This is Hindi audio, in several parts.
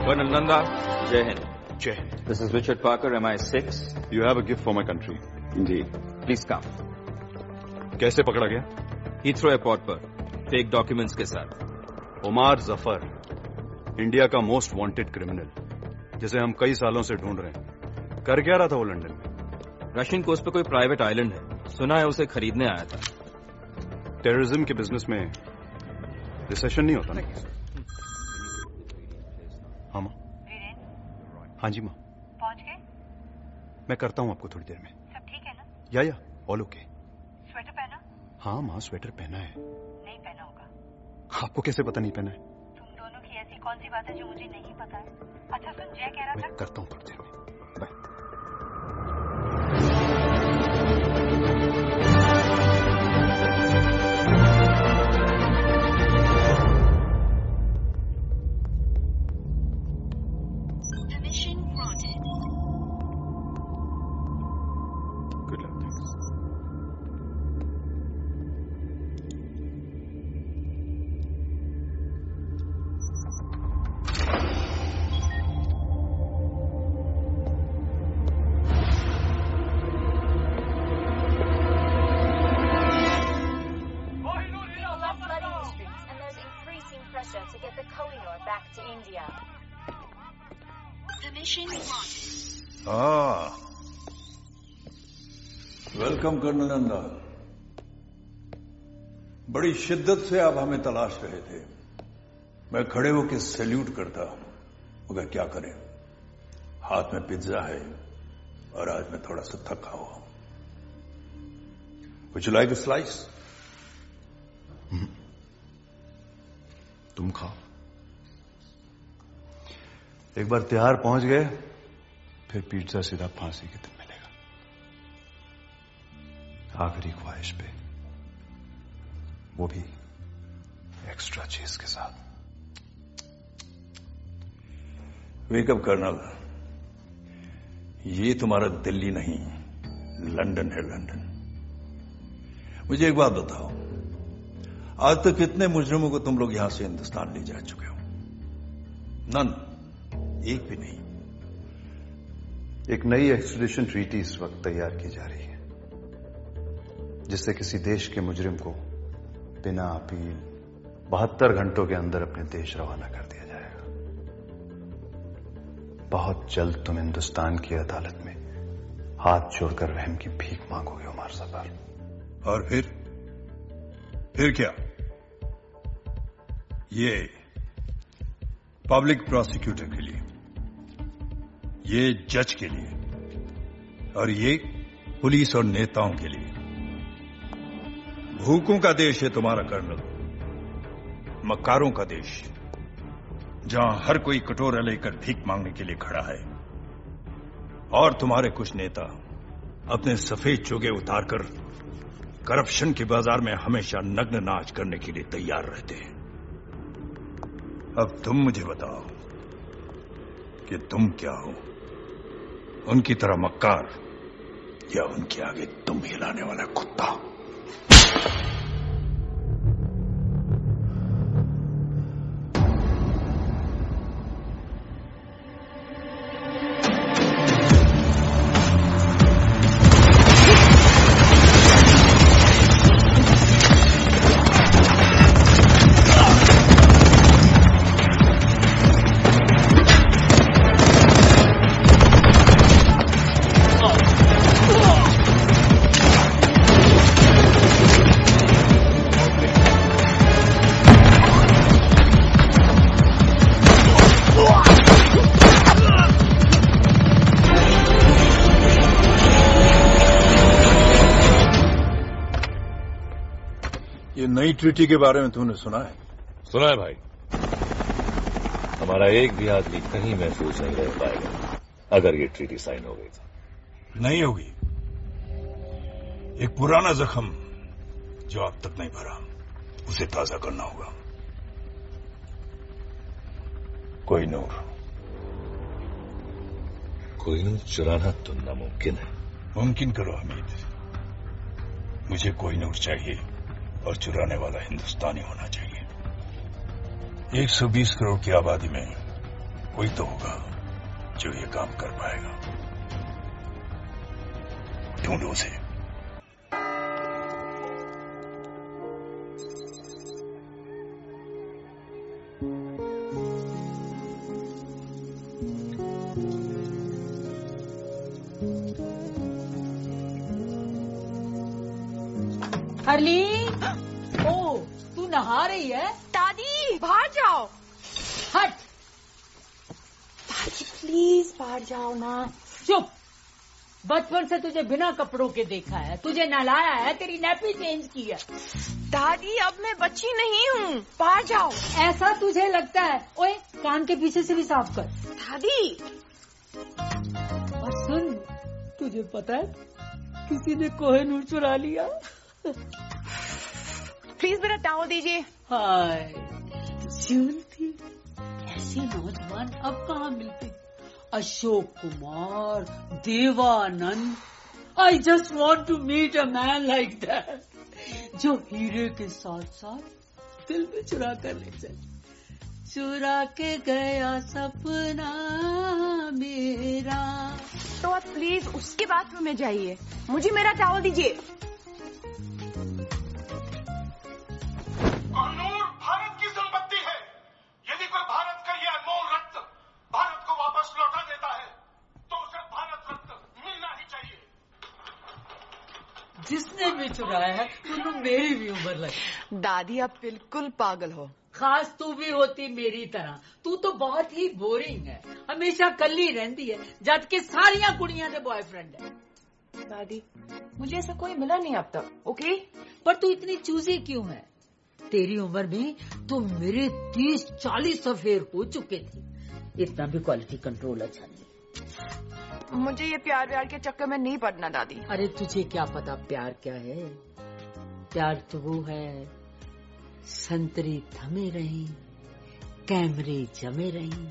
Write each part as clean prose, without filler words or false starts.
Colonel Nanda, Jai Hind. Jai Hind. This is Richard Parker, MI6. You have a gift for my country. Indeed. Please come. कैसे पकड़ा गया? Heathrow एयरपोर्ट पर फेक डॉक्यूमेंट्स के साथ. उमार जफर, इंडिया का मोस्ट वांटेड क्रिमिनल, जिसे हम कई सालों से ढूंढ रहे हैं. कर क्या रहा था वो लंदन में? रशियन कोस्ट पे कोई प्राइवेट आइलैंड है, सुना है उसे खरीदने आया था. टेररिज्म के बिजनेस में रिसेशन नहीं होता ना? हाँ माँ. हाँ जी माँ. पहुंच गए? मैं करता हूँ आपको थोड़ी देर में. सब ठीक है ना? या ऑल ओके. स्वेटर पहना? हाँ माँ, स्वेटर पहना है. नहीं पहना होगा. आपको कैसे पता नहीं पहना है? तुम दोनों की ऐसी कौन सी बात है जो मुझे नहीं पता है? अच्छा सुन, जय कह रहा था. मैं करता हूँ थोड़ी देर में. Bye. Good luck. Thanks. Pressure to get the Kohinoor back to India. Permission granted. Welcome colonel Nanda. बड़ी शिद्दत से आप हमें तलाश रहे थे. मैं खड़े होकर सैल्यूट करता, मगर क्या करें, हाथ में पिज्जा है और आज मैं थोड़ा सा थका हुआ हूं. Would you like a slice? तुम खाओ. एक बार तिहाड़ पहुंच गए, फिर पिज्जा सीधा फांसी के दिन मिलेगा. आखिरी ख्वाहिश पे, वो भी एक्स्ट्रा चीज के साथ. वेकअप कर्नल, ये तुम्हारा दिल्ली नहीं, लंदन है. लंदन. मुझे एक बात बताओ, आज तक कितने मुजरिमों को तुम लोग यहां से हिंदुस्तान ले जा चुके हो? नन. एक भी नहीं. एक नई एक्सट्रेडिशन ट्रीटी इस वक्त तैयार की जा रही है, जिससे किसी देश के मुजरिम को बिना अपील 72 घंटों के अंदर अपने देश रवाना कर दिया जाएगा. बहुत जल्द तुम हिंदुस्तान की अदालत में हाथ जोड़कर रहम की भीख मांगोगे उमर जफर. और फिर क्या? ये पब्लिक प्रोसिक्यूटर के लिए, ये जज के लिए, और ये पुलिस और नेताओं के लिए. भूखों का देश है तुम्हारा कर्नल, मक्कारों का देश, जहां हर कोई कटोरा लेकर भीख मांगने के लिए खड़ा है. और तुम्हारे कुछ नेता अपने सफेद चोगे उतारकर करप्शन के बाजार में हमेशा नग्न नाच करने के लिए तैयार रहते हैं. अब तुम मुझे बताओ कि तुम क्या हो? उनकी तरह मक्कार, या उनके आगे तुम हिलाने वाला कुत्ता? ये नई ट्रीटी के बारे में तूने सुना है? सुना है भाई. हमारा एक भी आदमी कहीं महफूज नहीं रह पाएगा अगर ये ट्रीटी साइन हो गई तो. नहीं होगी. एक पुराना जख्म जो अब तक नहीं भरा, उसे ताजा करना होगा. कोहिनूर चुराना तो नामुमकिन है. मुमकिन करो हमीद. मुझे कोहिनूर चाहिए और चुराने वाला हिंदुस्तानी होना चाहिए. 120 करोड़ की आबादी में कोई तो होगा जो ये काम कर पाएगा। ढूंढो उसे। हरली, ओ तू नहा रही है? दादी बाहर जाओ। हट। दादी प्लीज बाहर जाओ ना। चुप। बचपन से तुझे बिना कपड़ों के देखा है, तुझे नहलाया है, तेरी नैपी चेंज की है। दादी अब मैं बच्ची नहीं हूँ, बाहर जाओ। ऐसा तुझे लगता है? ओए कान के पीछे से भी साफ कर। दादी। और सुन, तुझे पता है किसी ने कोहिनूर चुरा लिया। प्लीज मेरा टावल दीजिए। हाय थी, ऐसे नौजवान अब कहाँ मिलते? Ashok Kumar, Dev Anand. I just want to meet a man like that, जो हीरे के साथ साथ दिल भी चुरा कर ले जाए। चुरा के गया सपना मेरा। तो आप प्लीज उसके बाथरूम में जाइए, मुझे मेरा टावल दीजिए। कोहिनूर भारत की संपत्ति है। यदि कोई भारत का यह अनमोल रत्न भारत को वापस लौटा देता है तो उसे भारत रत्न मिलना ही चाहिए। जिसने भी चुराया है उन्होंने मेरी भी उम्र लगी। दादी आप बिल्कुल पागल हो। खास तू भी होती मेरी तरह। तू तो बहुत ही बोरिंग है, हमेशा कल्ली रहती है, जबकि सारियां कुड़ियां दे बॉयफ्रेंड है। दादी मुझे ऐसा कोई मिला नहीं अब तक। ओके, पर तू इतनी चूजी क्यों है? तेरी उम्र में तो मेरे 30-40 अफेयर हो चुके थे। इतना भी क्वालिटी कंट्रोल अच्छा नहीं। मुझे ये प्यार व्यार के चक्कर में नहीं पड़ना दादी। अरे तुझे क्या पता प्यार क्या है? प्यार तो वो है, संतरे थमे रहे, कैमरे जमे रहे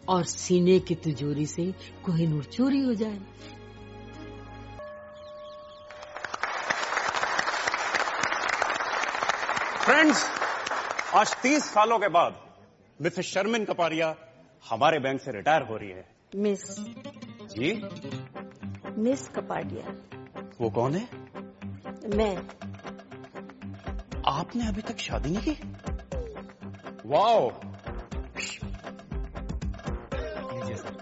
और सीने की तिजोरी से कोहिनूर चोरी हो जाए। फ्रेंड्स, आज 30 सालों के बाद मिसेस शर्मिन कपारिया हमारे बैंक से रिटायर हो रही है। मिस जी? मिस कपाडिया। वो कौन है? मैं। आपने अभी तक शादी नहीं की? वाओ। लीजिए सर।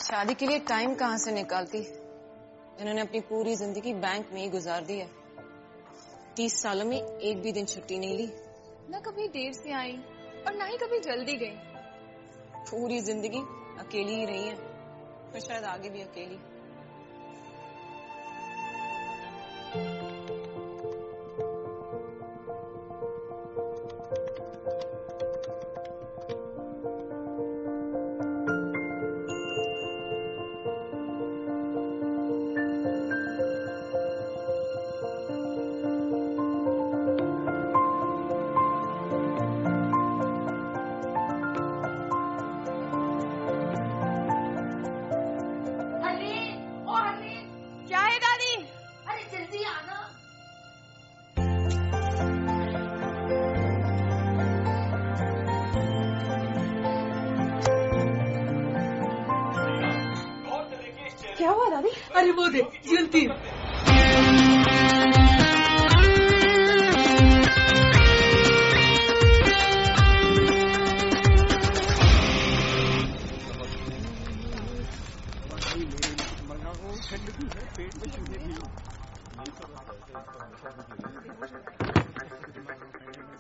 शादी के लिए टाइम कहाँ से निकालती? इन्होंने अपनी पूरी जिंदगी बैंक में ही गुजार दी है। 30 सालों में एक भी दिन छुट्टी नहीं ली। न कभी देर से आई और न ही कभी जल्दी गई। पूरी जिंदगी अकेली ही रही है, तो शायद आगे भी अकेली। क्या हुआ दादी? अरे वो देख जलती है।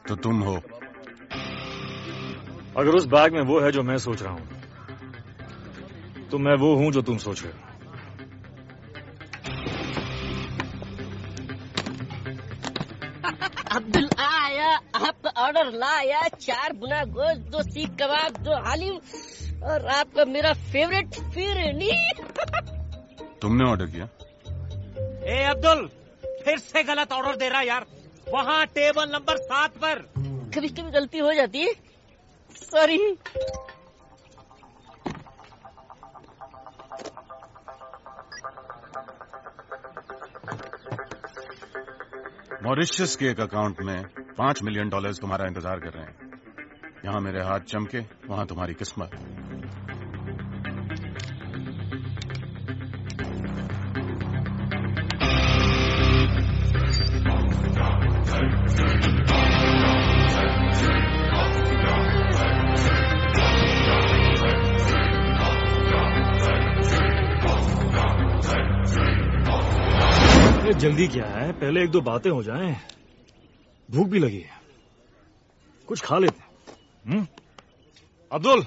तो तुम हो? अगर उस बैग में वो है जो मैं सोच रहा हूं, तो मैं वो हूं जो तुम सोच रहे हो। अब्दुल आया, आपका ऑर्डर लाया। 4 बुना गोश्त, 2 सीख कबाब, 2 हालिम और आपका मेरा फेवरेट फिरनी। तुमने ऑर्डर किया? ए अब्दुल, फिर से गलत ऑर्डर दे रहा यार। वहाँ टेबल नंबर 7 पर। कभी कभी गलती हो जाती है, सॉरी। मॉरिशस के एक अकाउंट में $5 मिलियन तुम्हारा इंतजार कर रहे हैं। यहां मेरे हाथ चमके, वहां तुम्हारी किस्मत। जल्दी क्या है, पहले एक दो बातें हो जाएं। भूख भी लगी है, कुछ खा लेते हैं। अब्दुल।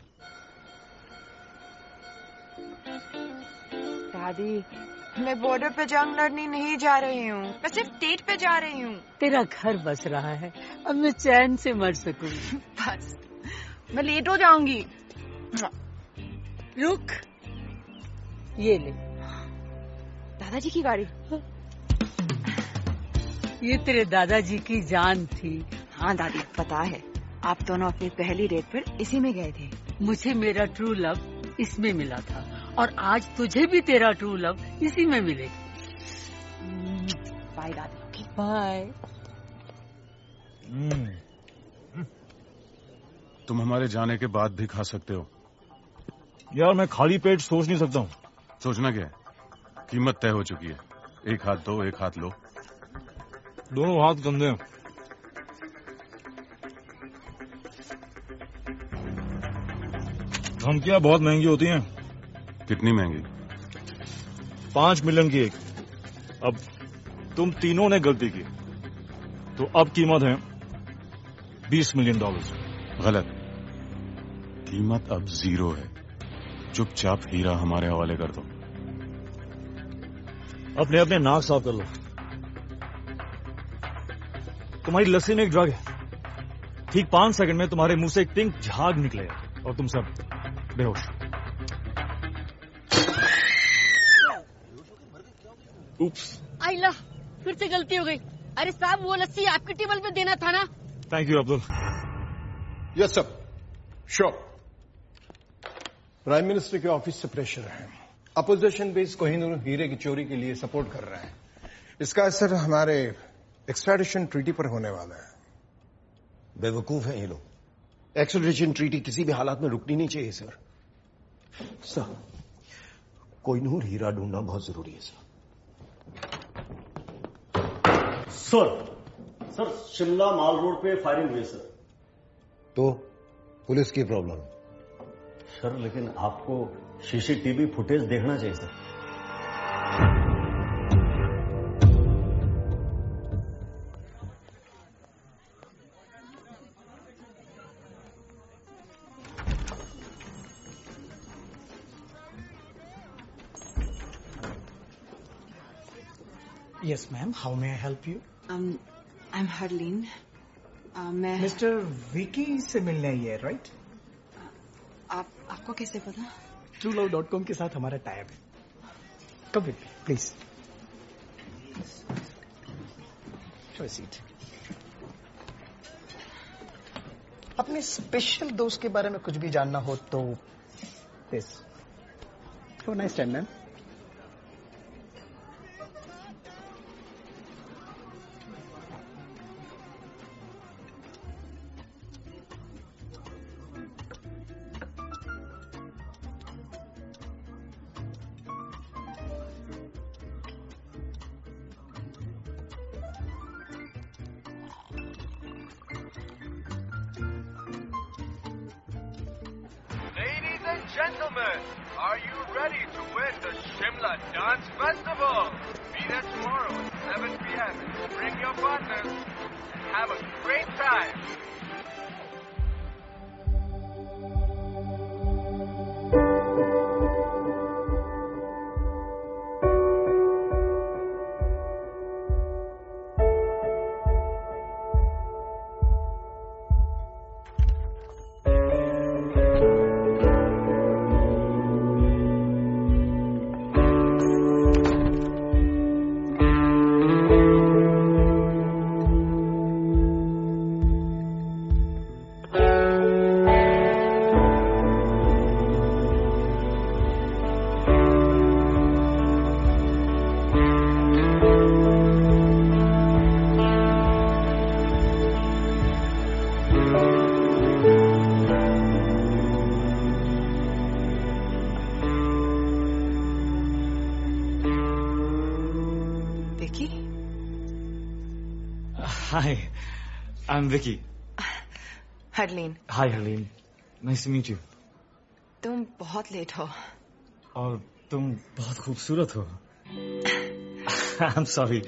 दादी, मैं बॉर्डर पे जंग लड़ने नहीं जा रही हूँ, मैं सिर्फ डेट पे जा रही हूँ। तेरा घर बस रहा है, अब मैं चैन से मर सकूंगी। बस, मैं लेट हो जाऊंगी। रुक, ये ले। दादाजी की गाड़ी। ये तेरे दादाजी की जान थी। हाँ दादी, पता है, आप दोनों अपनी पहली डेट पर इसी में गए थे। मुझे मेरा ट्रू लव इसमें मिला था और आज तुझे भी तेरा ट्रू लव इसी में मिलेगा। बाय दादी। बाय। तुम हमारे जाने के बाद भी खा सकते हो। यार मैं खाली पेट सोच नहीं सकता हूँ। सोचना क्या है, कीमत तय हो चुकी है। एक हाथ दो, एक हाथ लो। दोनों हाथ गंदे हैं। धमकियां बहुत महंगी होती हैं। कितनी महंगी? 5 मिलियन की एक। अब तुम तीनों ने गलती की तो अब कीमत है $20 मिलियन। गलत, कीमत अब 0 है। चुपचाप हीरा हमारे हवाले कर दो। अपने अपने नाक साफ कर लो। तुम्हारी लस्सी में एक ड्रग है, ठीक 5 सेकंड में तुम्हारे मुंह से एक पिंक झाग निकलेगा और तुम सब बेहोश। उप्स। आइला, फिर से गलती हो गई। अरे साहब, वो लस्सी आपके टेबल पे देना था ना। Thank you Abdul. Yes sir, sure. Prime minister के ऑफिस से प्रेशर है। अपोजिशन बेस कोहिनूर हीरे की चोरी के लिए सपोर्ट कर रहे हैं। इसका असर हमारे एक्सट्राडिशन ट्रीटी पर होने वाला है। बेवकूफ हैं ये लोग। एक्सट्राडिशन ट्रीटी किसी भी हालात में रुकनी नहीं चाहिए सर। सर, कोहिनूर हीरा ढूंढना बहुत जरूरी है सर। सर शिमला माल रोड पे फायरिंग हुई सर। तो पुलिस की प्रॉब्लम सर, लेकिन आपको सीसीटीवी फुटेज देखना चाहिए sir. Yes, ma'am. How may I help you? I'm Harleen. मैं Mr. Vicky से मिलने आई है, right? आपको कैसे पता? TrueLove.com के साथ हमारा टाइप है। Come with me, please. Have a seat. अपने स्पेशल दोस्त के बारे में कुछ भी जानना हो तो this. Have a nice time, ma'am. Gentlemen, are you ready to win the Shimla Dance Festival? Be there tomorrow at 7 p.m. Bring your partners and have a great time. Vicky? Hi, I'm Vicky. Harleen. Hi, Harleen. Nice to meet you. तुम बहुत लेट हो. और तुम बहुत खूबसूरत हो. I'm sorry.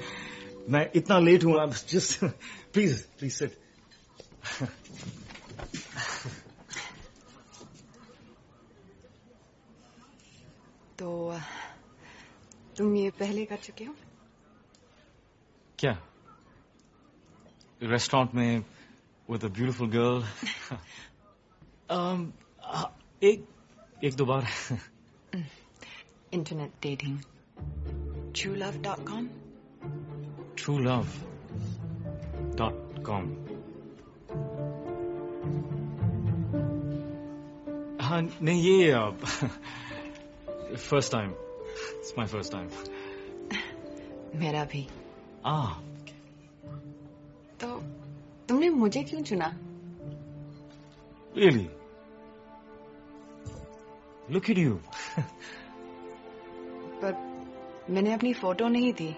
मैं इतना लेट हूँ. I'm just please sit. तो तुम ये पहले कर चुके हो? क्या? रेस्टोरेंट में with a beautiful girl. एक दो बार. Internet dating. truelove.com. truelove.com. हाँ नहीं ये first time. It's my first time. मेरा भी. Okay. तो तुमने मुझे क्यों चुना? Really? Look at you. पर मैंने अपनी फोटो नहीं दी.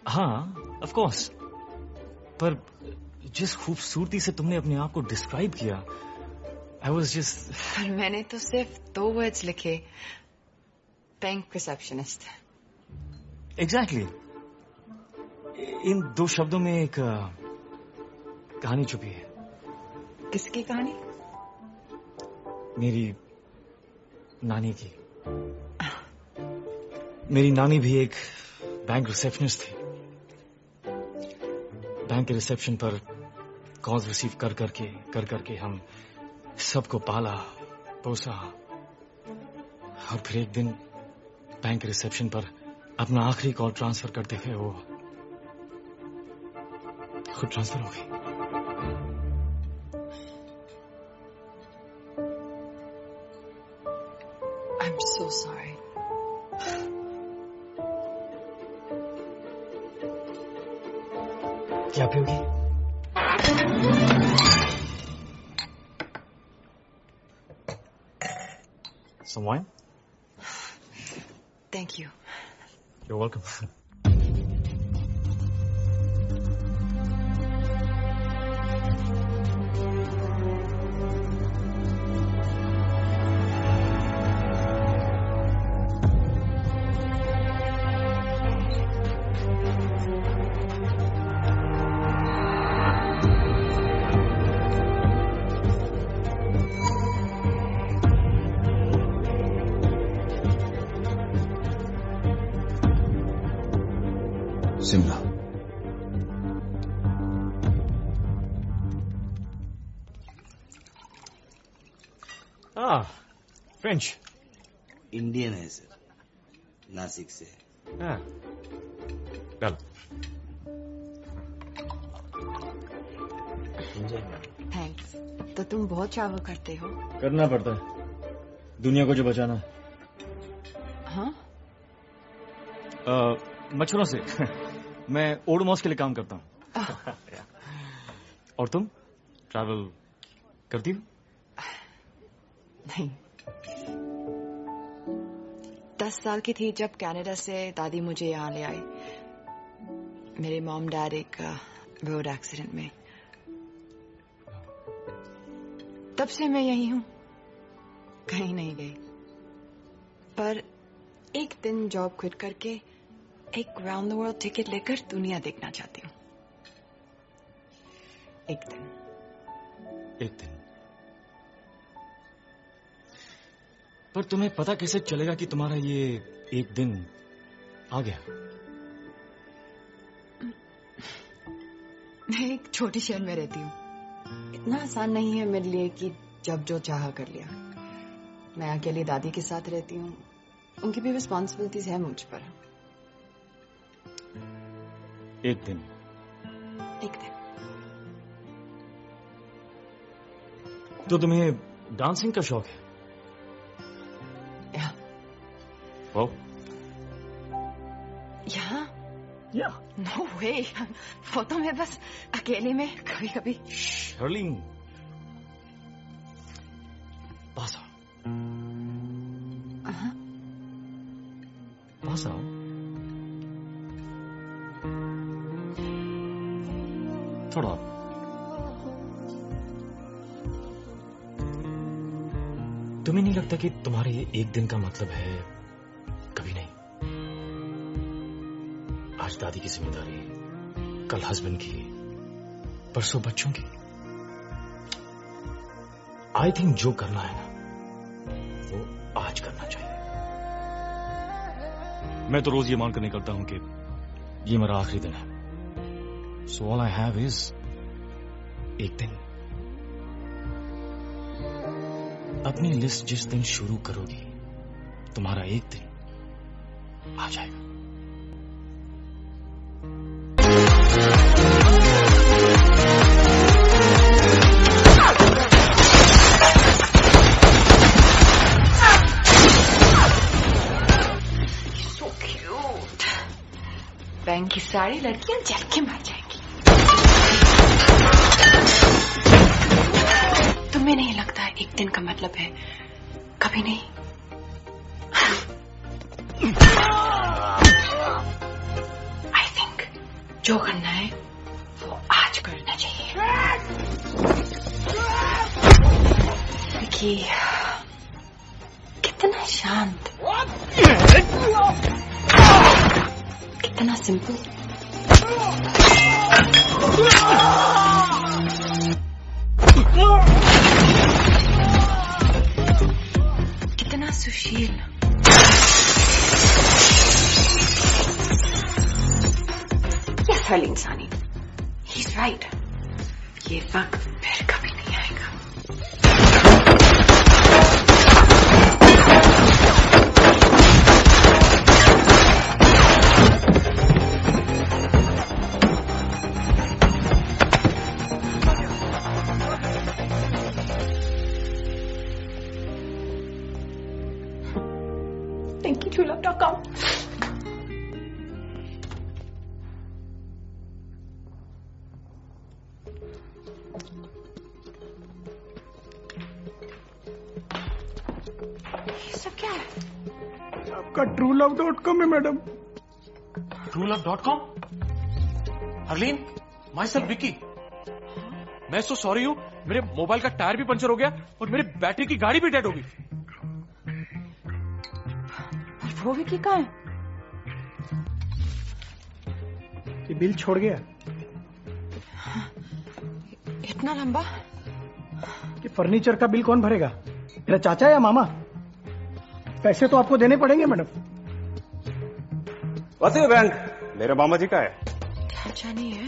हाँ, of course. पर जिस खूबसूरती से तुमने अपने आप को डिस्क्राइब किया, I was just. पर मैंने तो सिर्फ 2 वर्ड्स लिखे. Bank receptionist. Exactly. इन 2 शब्दों में एक कहानी छुपी है. किसकी कहानी? मेरी नानी की. मेरी नानी भी एक बैंक रिसेप्शनिस्ट थी. बैंक के रिसेप्शन पर कॉल्स रिसीव कर करके हम सबको पाला पोसा. और फिर एक दिन बैंक के रिसेप्शन पर अपना आखिरी कॉल ट्रांसफर करते हुए वो खुद ट्रांसफर हो गई. I'm so sorry. क्या पियोगी? Some wine? Thank you. You're welcome. Shimla. French. Indian है सर, नासिक से. चल. थैंक्स. तो तुम बहुत ट्रैवल करते हो? करना पड़ता है दुनिया को जो बचाना है. हाँ? मच्छरों से. मैं ओडोमॉस के लिए काम करता हूँ. और तुम ट्रैवल करती हो? नहीं. 10 साल की थी जब कनाडा से दादी मुझे यहाँ ले आई. मेरे मॉम डैड एक रोड एक्सीडेंट में. तब से मैं यही हूँ, कहीं नहीं गई. पर एक दिन जॉब क्विट करके एक राउंड द वर्ल्ड टिकट लेकर दुनिया देखना चाहती हूँ. एक दिन. पर तुम्हें पता कैसे चलेगा कि तुम्हारा ये एक दिन आ गया? मैं एक छोटी शहर में रहती हूँ. इतना आसान नहीं है मेरे लिए कि जब जो चाहा कर लिया. मैं अकेली दादी के साथ रहती हूँ. उनकी भी रिस्पॉन्सिबिलिटीज है मुझ पर. एक दिन. तो तुम्हें डांसिंग का शौक है? वो? यहाँ? Yeah. No way. वो तो मैं बस अकेले में कभी कभी. Harleen. पास आओ. पास आओ. थोड़ा और। तुम्हें नहीं लगता कि तुम्हारे ये एक दिन का मतलब है कभी नहीं? आज दादी की जिम्मेदारी, कल हस्बैंड की, परसों बच्चों की। आई थिंक जो करना है ना वो आज करना चाहिए। मैं तो रोज ये मानकर निकलता हूं कि ये मेरा आखिरी दिन है। So all I have is एक दिन। अपनी लिस्ट जिस दिन शुरू करोगी तुम्हारा एक दिन आ जाएगा। So cute. बैंक की सारी लड़कियां जल के मर जाएंगी। तुम्हें नहीं लगता एक दिन का मतलब है कभी नहीं? आई थिंक जो करना है वो आज करना चाहिए। विकी कितना शांत, कितना सिंपल। कितना सुशील। यस हर्लीन सानी, ही इज राइट। ये वक्त फिर कभी नहीं आएगा। Thank you, TrueLove.com. ये सब क्या है? आपका TrueLove.com है madam. TrueLove.com? Harleen, my self Vicky. मैं सो सॉरी हूँ, मेरे मोबाइल का टायर भी पंचर हो गया और मेरी बैटरी की गाड़ी भी डेड हो गई। वो विकी कहाँ है? ये बिल छोड़ गया। इतना लंबा? कि फर्नीचर का बिल कौन भरेगा? मेरा चाचा या मामा? पैसे तो आपको देने पड़ेंगे मैडम। वैसे बैंक मेरे मामा जी का है। चाचा नहीं है,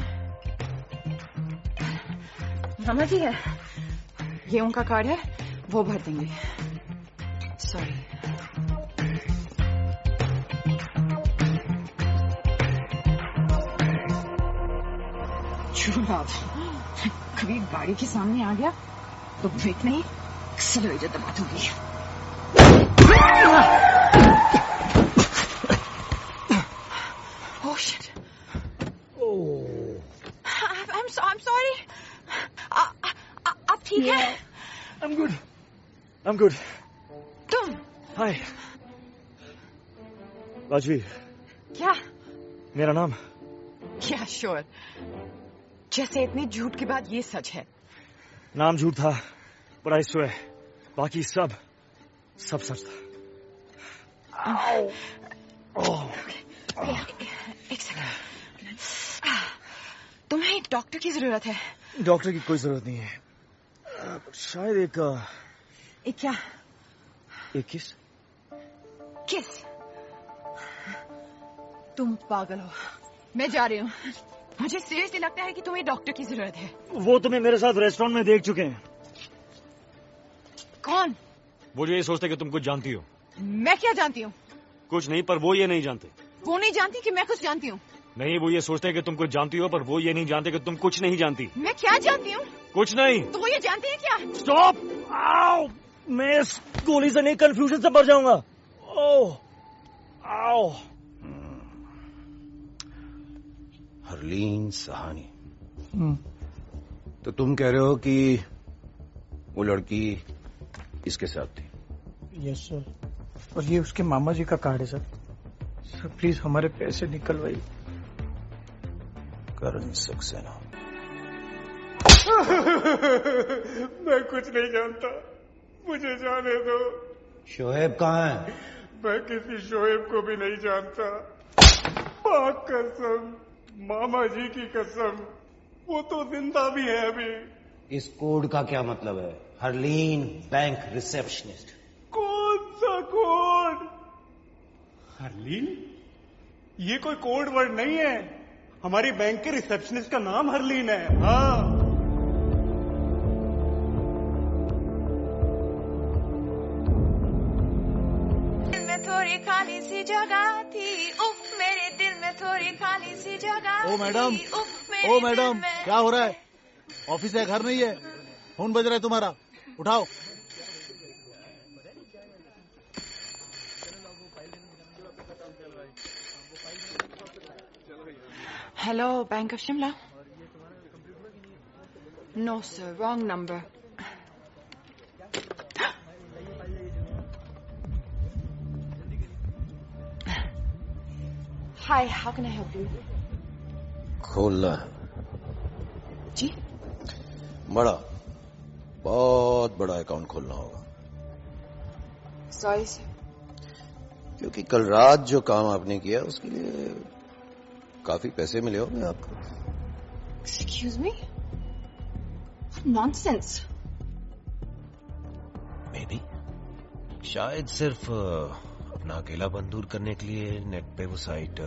मामा जी है। ये उनका कार्ड है, वो भर देंगे। सॉरी। कभी गाड़ी के सामने आ गया तो ब्रेक नहीं, एक्सेलरेटर दबा दूंगी। Oh shit! I'm sorry. आप ठीक है? I'm good. तुम? हाय राजवीर। क्या? मेरा नाम? क्या श्योर? जैसे इतनी झूठ के बाद ये सच है। नाम झूठ था, पर आई स्वेयर बाकी सब सच था। एक सेकंड। तुम्हें एक डॉक्टर की जरूरत है। डॉक्टर की कोई जरूरत नहीं है, शायद एक क्या? एक किस। तुम पागल हो। मैं जा रही हूँ। मुझे सीरियसली लगता है कि तुम्हें डॉक्टर की जरूरत है। वो तुम्हें मेरे साथ रेस्टोरेंट में देख चुके हैं। कौन? वो जो ये सोचते कि तुम कुछ जानती हो। मैं क्या जानती हूँ? कुछ नहीं, पर वो ये नहीं जानते। वो नहीं जानती कि मैं कुछ जानती हूँ। नहीं, वो ये सोचते हैं कि तुम कुछ जानती हो, पर वो ये नहीं जानते कि तुम कुछ नहीं जानती। मैं क्या जानती हूँ? कुछ नहीं। तो वो ये जानते हैं क्या? स्टॉप! आओ! मैं इस गोली से नहीं, कंफ्यूजन से मर जाऊंगा। ओह! आओ! हरलीन सहानी। तो तुम कह रहे हो कि वो लड़की इसके साथ थी? यस सर, और ये उसके मामा जी का कार्ड है सर। सर प्लीज हमारे पैसे निकलवाइए। करण सक्सेना। मैं कुछ नहीं जानता, मुझे जाने दो। शोएब कहाँ है? मैं किसी शोएब को भी नहीं जानता। पाक कसम, मामा जी की कसम, वो तो जिंदा भी है अभी। इस कोड का क्या मतलब है? Harleen bank receptionist. कौन सा कोड? हरलीन? ये कोई कोड वर्ड नहीं है। हमारी बैंक के रिसेप्शनिस्ट का नाम हरलीन है। हाँ, थोड़ी खाली सी जगह थी, उफ मेरे दिल में थोड़ी खाली सी जगह। ओ मैडम, ओ मैडम, क्या हो रहा है? ऑफिस है, घर नहीं है? फोन बज रहा है तुम्हारा, उठाओ। Hello, bank of Shimla? No sir, wrong number. Hi, how can I help you? खोलना है जी? बड़ा, बहुत बड़ा अकाउंट खोलना होगा। Sorry sir. क्योंकि कल रात जो काम आपने किया उसके लिए काफी पैसे मिले होंगे आपको। Excuse me? Nonsense. May be शायद सिर्फ अपना अकेलापन दूर करने के लिए नेट पे वो साइट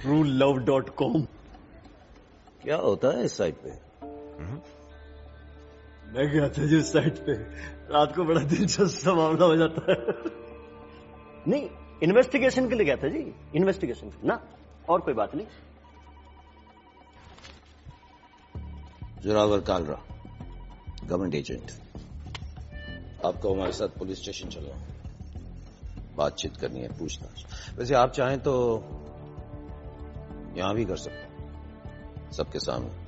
truelove.com। क्या होता है इस साइट पे? मैं गया था जी उस साइट पे, रात को बड़ा दिलचस्प मामला हो जाता है। नहीं, इन्वेस्टिगेशन के लिए गया था जी, इन्वेस्टिगेशन ना, और कोई बात नहीं। जोरावर कालरा, गवर्नमेंट एजेंट, आपको हमारे साथ पुलिस स्टेशन चलो, बातचीत करनी है, पूछताछ। वैसे आप चाहें तो यहां भी कर सकते हैं, सबके सामने।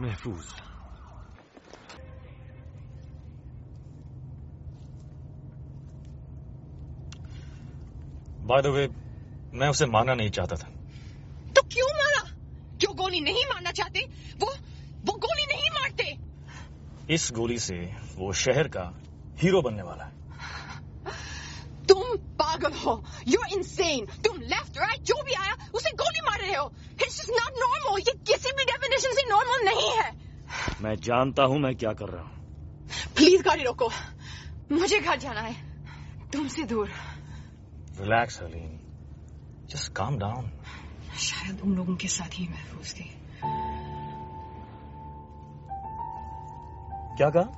महफूज। बाय द वे, मैं उसे मारना नहीं चाहता था। तो क्यों मारा? क्यों गोली नहीं मारना चाहते? वो गोली नहीं मारते। इस गोली से वो शहर का हीरो बनने वाला है। तुम पागल हो, you're insane। तुम लेफ्ट राइट जो भी आया उसे गोली मार रहे हो। It's just not normal। ये किसी भी डेफिनेशन से नॉर्मल नहीं है। मैं जानता हूं मैं क्या कर रहा हूं। प्लीज गाड़ी रोको, मुझे घर जाना है, तुमसे दूर। Relax Harleen, just calm down. शायद उन लोगों के साथ ही महफूज थी। क्या कहा?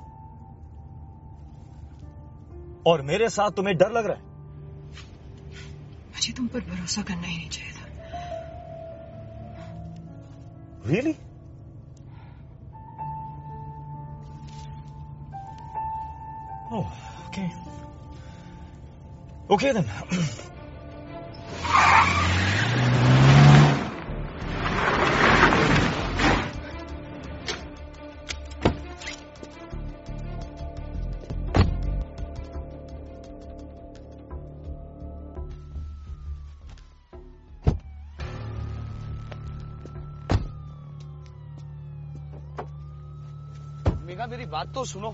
और मेरे साथ तुम्हें डर लग रहा है? मुझे तुम पर भरोसा करना ही नहीं चाहिए था। Really? Oh, okay. Okay then. Megha, मेरी बात तो सुनो,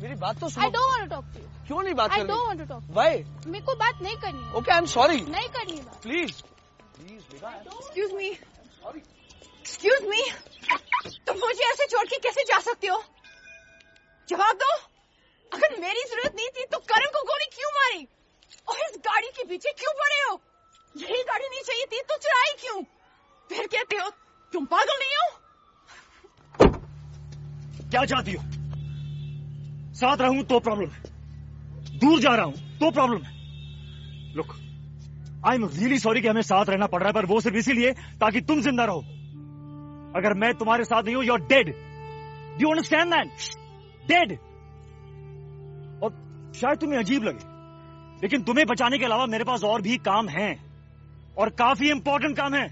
मेरी बात तो सुनो। I don't want to talk to you. क्यों नहीं बात करनी? I don't want to talk to you. Why? मेरे को बात नहीं करनी है। Okay, I'm sorry. नहीं करनी बात। Please. Please, Megha. Excuse me. Excuse me. तुम मुझे ऐसे छोड़ के कैसे जा सकते हो? जवाब दो। अगर मेरी जरूरत नहीं थी तो करण को गोली क्यों मारी? और इस गाड़ी के पीछे क्यों पड़े हो? यही गाड़ी नहीं चाहिए थी तो चुराई क्यों? फिर कहते हो तुम पागल नहीं हो? क्या चाहती हो? साथ रहूं तो प्रॉब्लम है, दूर जा रहा हूं तो प्रॉब्लम है। Look, I am really sorry कि हमें साथ रहना पड़ रहा है, पर वो सिर्फ इसीलिए ताकि तुम जिंदा रहो। अगर मैं तुम्हारे साथ नहीं हूं, you are dead. Do you understand that? Dead. और शायद तुम्हें अजीब लगे, लेकिन तुम्हें बचाने के अलावा मेरे पास और भी काम हैं, और काफी इंपॉर्टेंट काम है।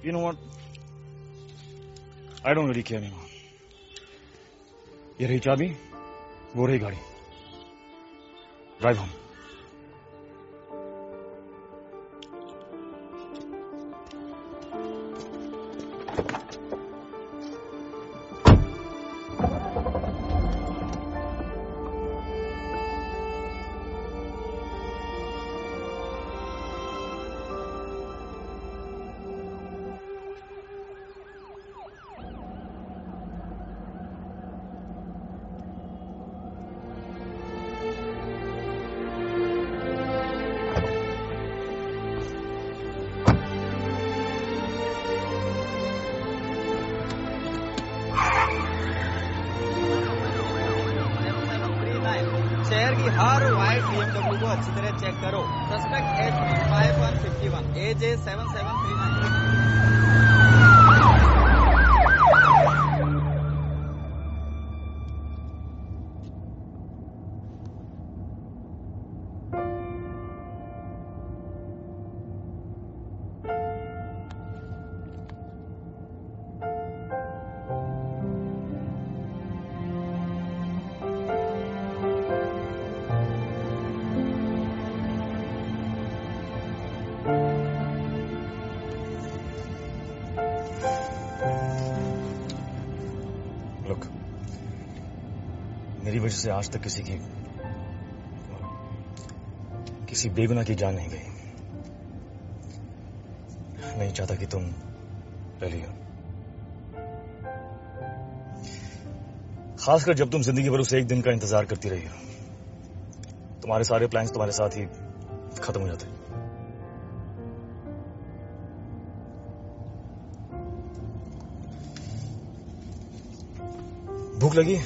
You know what? I don't really care anymore. ये रही चाबी, वो रही गाड़ी. Drive home. शहर की हर वाइट BMW को अच्छी तरह चेक करो. Suspect HP5151 AJ7739. मेरी वजह से आज तक किसी बेगुनाह की जान नहीं गई. नहीं चाहता कि तुम पहली हो, खासकर जब तुम जिंदगी भर उस एक दिन का इंतजार करती रही हो. तुम्हारे सारे प्लान्स तुम्हारे साथ ही खत्म हो जाते. भूख लगी?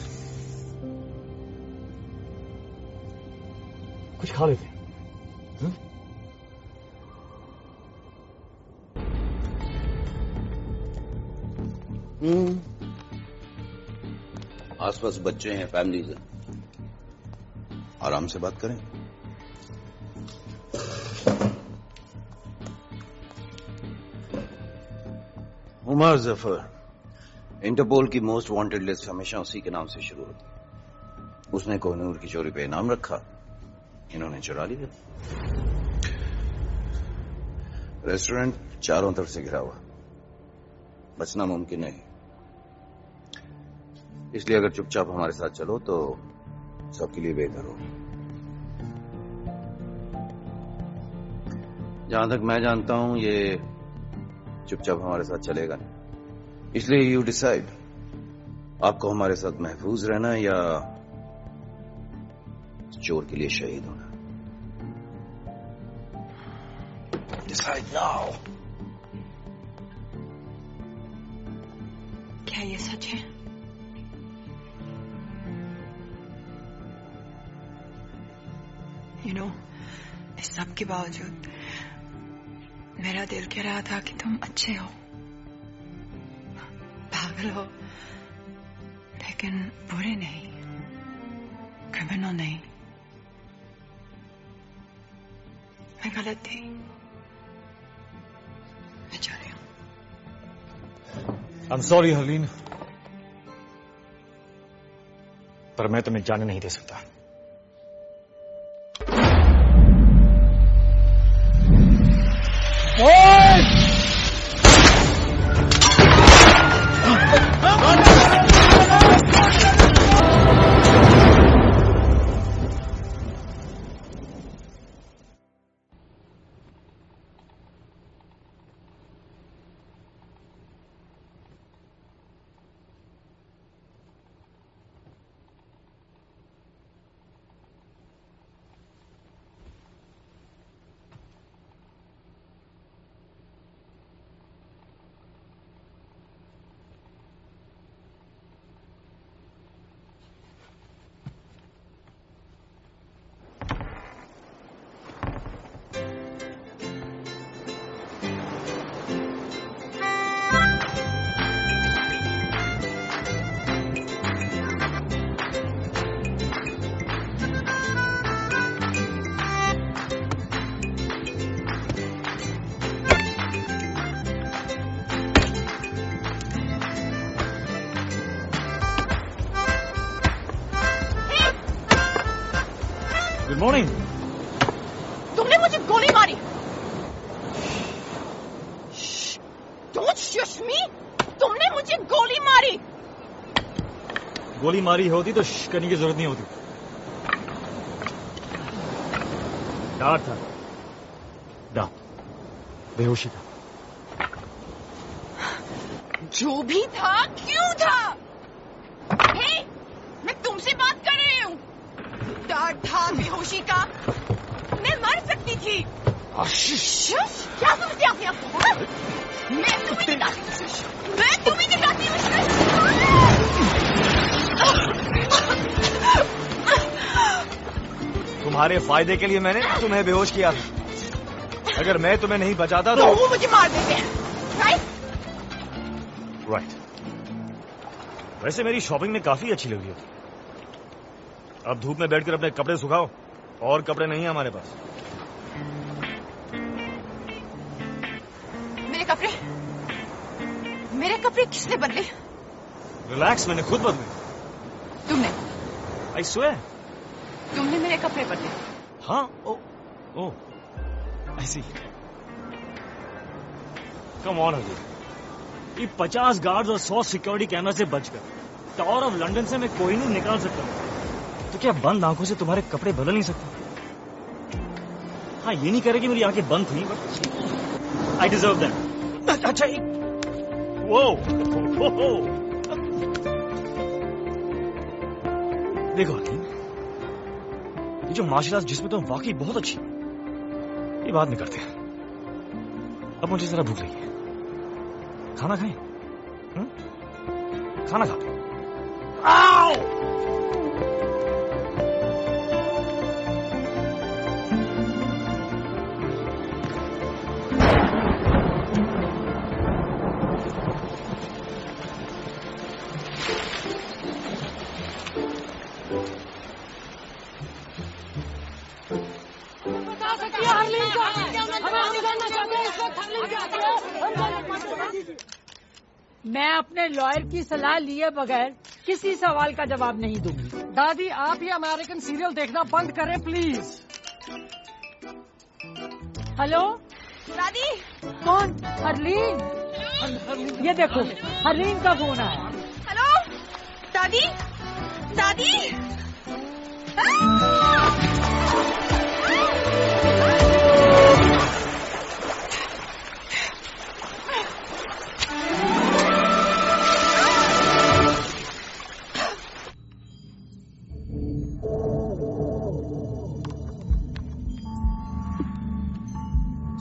कुछ खा लेते. आसपास बच्चे हैं, फैमिलीज हैं, आराम से बात करें. उमर जफर, इंटरपोल की मोस्ट वांटेड लिस्ट हमेशा उसी के नाम से शुरू होती है. उसने कोहिनूर की चोरी पे इनाम रखा, इन्होंने चुरा लिया. रेस्टोरेंट चारों तरफ से घिरा हुआ, बचना मुमकिन नहीं. इसलिए अगर चुपचाप हमारे साथ चलो तो सबके लिए बेहतर हो. जहां तक मैं जानता हूं ये चुपचाप हमारे साथ चलेगा नहीं. इसलिए यू डिसाइड, आपको हमारे साथ महफूज रहना या चोर के लिए शहीद होना. Decide now. क्या ये सच है? You know, इस सब के बावजूद मेरा दिल कह रहा था कि तुम अच्छे हो, पागल हो, लेकिन बुरे नहीं, क्रिमिनल नहीं. मैं गलत थी. मैं जा रही हूं. I'm sorry हरलीन, पर मैं तुम्हें जाने नहीं दे सकता. मॉर्निंग। तुमने मुझे गोली मारी। डोंट शश मी। तुमने मुझे गोली मारी। गोली मारी होती तो श्श करने की जरूरत नहीं होती। डर था, डर, बेहोशी था। जो भी था, क्यों था? हे, मैं तुमसे बात कर रही हूँ। डर था बेहोशी का। मैं मर सकती थी। क्या समझते अपने आप को? मैं तुम्हें दिखाती हूँ। मैं तुम्हें दिखाती हूँ। तुम्हारे फायदे के लिए मैंने तुम्हें बेहोश किया था। अगर मैं तुम्हें नहीं बचाता तो वो मुझे मार देते हैं, राइट? राइट। वैसे मेरी शॉपिंग में काफी अच्छी लगी है। अब धूप में बैठकर अपने कपड़े सुखाओ। और कपड़े नहीं है हमारे पास। मेरे कपड़े किसने बदले? रिलैक्स, मैंने खुद बदले। तुमने? I swear. तुमने मेरे कपड़े बदले? हाँ। ओ आई सी। कम ऑन अजय, ये 50 गार्ड्स और 100 सिक्योरिटी कैमरा से बचकर टावर ऑफ लंदन से मैं कोहिनूर निकाल सकता हूँ, तो क्या बंद आंखों से तुम्हारे कपड़े बदल नहीं सकता? हाँ, ये नहीं कह रहे कि मेरी आंखें बंद थी, बट आई डिजर्व दैट। अच्छा, वो देखो हकीम, ये जो मार्शल आर्ट जिसमें तुम वाकई बहुत अच्छी, ये बात नहीं करते। अब मुझे जरा भूख लगी है, खाना खाएं? खाना खाते। आओ! मैं अपने लॉयर की सलाह लिए बगैर किसी सवाल का जवाब नहीं दूंगी। दादी, आप ये अमेरिकन सीरियल देखना बंद करें प्लीज। हेलो दादी। कौन? हरलीन। ये देखो, हरलीन का फोन आया। हेलो दादी। दादी।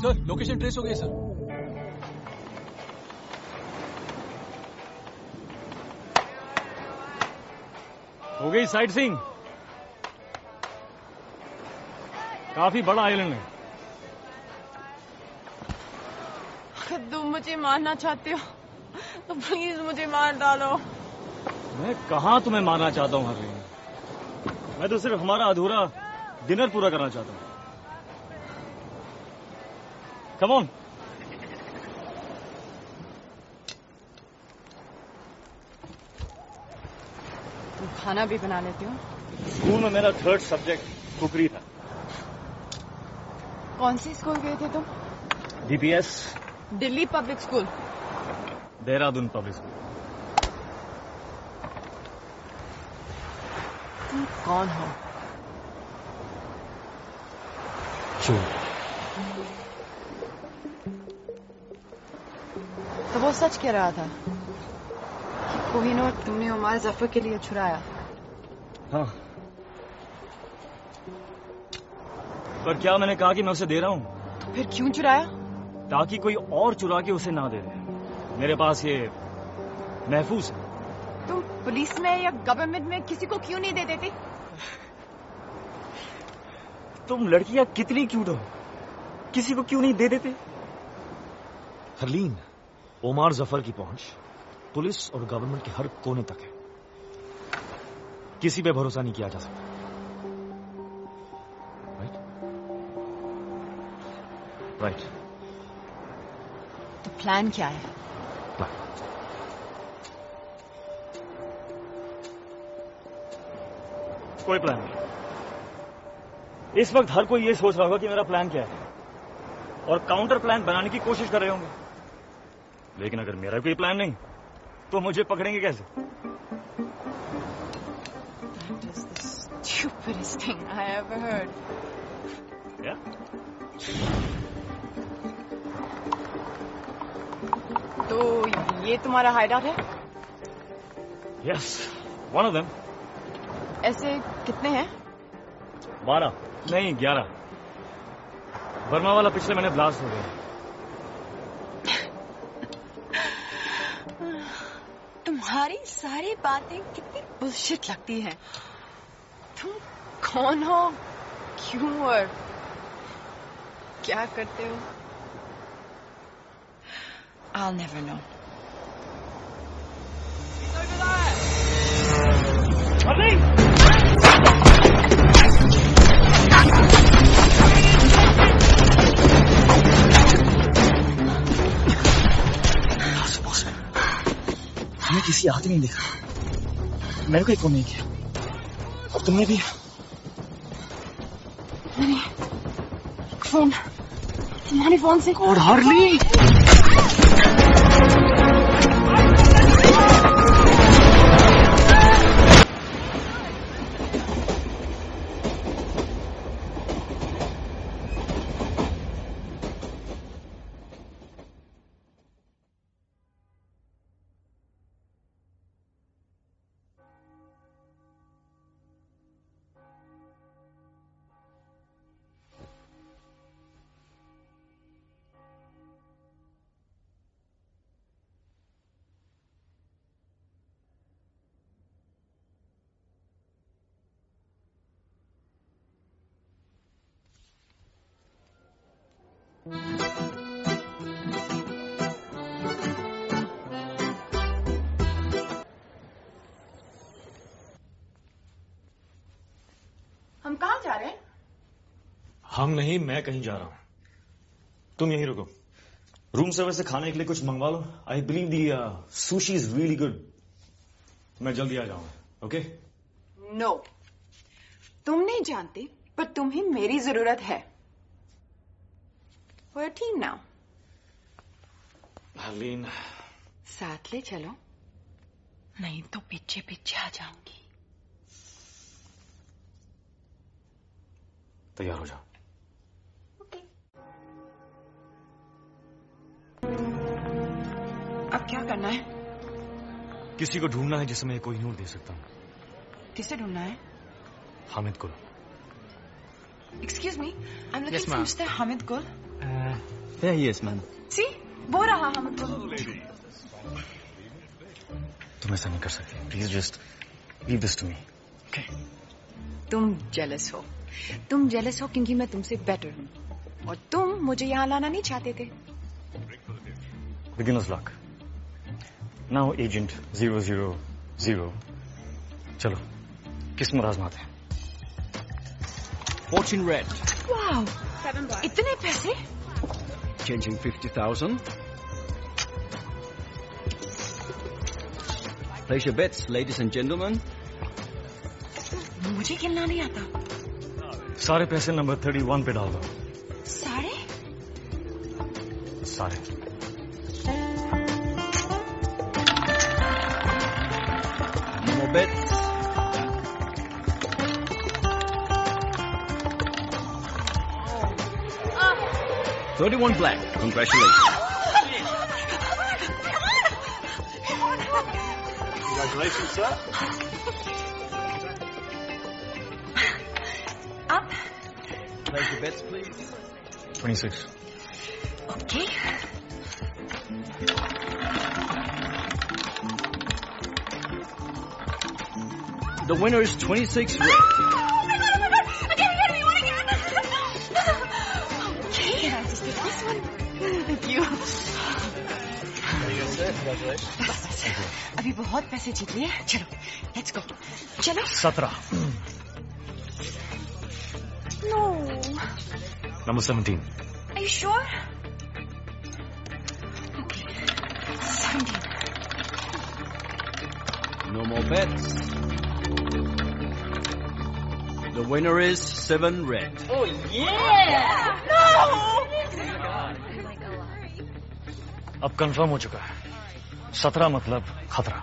सर, लोकेशन ट्रेस हो गई सर। हो गई साइट सीइंग। काफी बड़ा आइलैंड है। तुम मुझे मारना चाहते हो तो प्लीज मुझे मार डालो। मैं कहाँ तुम्हें मारना चाहता हूँ हरलीन, मैं तो सिर्फ हमारा अधूरा डिनर पूरा करना चाहता हूँ। Come on. तुम खाना भी बना लेते हो? स्कूल में मेरा 3rd सब्जेक्ट कुकरी था। कौन सी स्कूल गए थे तुम? DPS, Delhi public school. Dehradun public school. तुम कौन हो? चोर। तो वो सच कह रहा था कि कोहिनूर तुमने उमर जफर के लिए छुड़ाया। हाँ, पर क्या मैंने कहा कि मैं उसे दे रहा हूँ? तो फिर क्यों चुराया? ताकि कोई और चुरा के उसे ना दे दे। मेरे पास ये महफूज है। तुम पुलिस में या गवर्नमेंट में किसी को क्यों नहीं दे देते? तुम लड़कियां कितनी क्यूट हो, किसी को क्यों नहीं दे देते? हरलीन, ओमार जफर की पहुंच पुलिस और गवर्नमेंट के हर कोने तक है। किसी पे भरोसा नहीं किया जा सकता। राइट। तो प्लान क्या है? कोई प्लान नहीं। इस वक्त हर कोई ये सोच रहा होगा कि मेरा प्लान क्या है और काउंटर प्लान बनाने की कोशिश कर रहे होंगे, लेकिन अगर मेरा कोई प्लान नहीं तो मुझे पकड़ेंगे कैसे? Stupidest thing I ever heard. Yeah? तो ये तुम्हारा हाइडआउट है? Yes, one of them. ऐसे कितने हैं? 12 नहीं 11. वर्मा वाला पिछले महीने ब्लास्ट हो गया. तुम्हारी सारी बातें कितनी बुलशिट लगती हैं. तुम कौन हो, क्यों और क्या करते हो? I'll never know. हमें किसी आदमी नहीं देखा, मैंने कोई फोन नहीं किया और तुमने भी? नहीं, फोन तुम्हारे फोन से। और हार्ली हम कहाँ जा रहे हैं? हम नहीं, मैं कहीं जा रहा हूं, तुम यहीं रुको. रूम सर्विस से खाने के लिए कुछ मंगवा लो. I believe the sushi is really good. मैं जल्दी आ जाऊंगा. ओके? नो, तुम नहीं जानती, पर तुम्हें मेरी जरूरत है. We're a team now. Harleen, साथ ले चलो, नहीं तो पीछे पीछे आ जाऊंगी. तैयार हो जाओ. अब क्या करना है? किसी को ढूंढना है जिसे मैं कोई नूर दे सकता हूँ. किसे ढूंढना है? हामिद को. Excuse me, I'm looking Yes, for ma'am. Mr. Hamid Gul. There he is, man. See, वो रहा Hamid Gul. तुम ऐसा नहीं कर सकते. Please just leave this to me. Okay? तुम जेलस हो. तुम जेलस हो क्योंकि मैं तुमसे बेटर हूँ, और तुम मुझे यहाँ लाना नहीं चाहते थे. Beginner's luck. Now Agent 000. चलो, किस्मत आजमाते हैं. Fortune red. Wow, इतने पैसे? Changing 50,000. Place your bets, ladies and gentlemen. मुझे गिनना नहीं आता. सारे पैसे नंबर 31 पे डाल दो. सारे? सारे. No more bets. Oh. 31 black. Congratulations. Congratulations, sir. Up. Place your bets, please. 26. Okay. The winner is 26 red. Oh my god! Again, we won again! Okay, can I just take this one? Thank you. बस, अभी बहुत पैसे जीत लिए. चलो, let's go. चलो. 17. No. Number 17. Are you sure? Okay. 17. No more bets. The The winner is 7 red. Oh yeah! No! अब कंफर्म हो चुका है, 17 मतलब खतरा।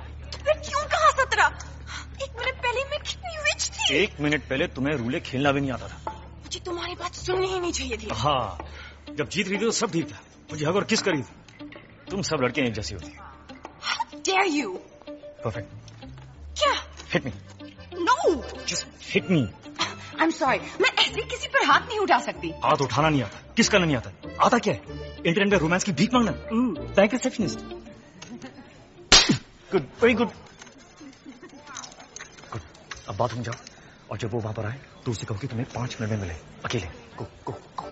क्यों कहा 17? 1 मिनट पहले मैं कितनी रिच थी। 1 मिनट पहले तुम्हें रूले खेलना भी नहीं आता था। मुझे तुम्हारी बात सुननी ही नहीं चाहिए थी। हाँ, जब जीत रही थी तो सब ठीक था, मुझे हग और किस करी थी। तुम सब लड़के एक जैसी होती। How dare you? परफेक्ट। क्या? Hit me. No. Just hit me. I'm sorry, मैं ऐसे किसी पर हाथ नहीं उठा सकती। हाथ उठाना नहीं आता, किस करना नहीं आता, आता क्या है? इंटरनेट में रोमांस की भीख मांगना। Bank receptionist. Good, very good. Good, अब बाथरूम जाओ और जब वो वहां पर आए तो उसे कहो कि तुम्हें 5 मिनट में मिले, अकेले। गो गो गो।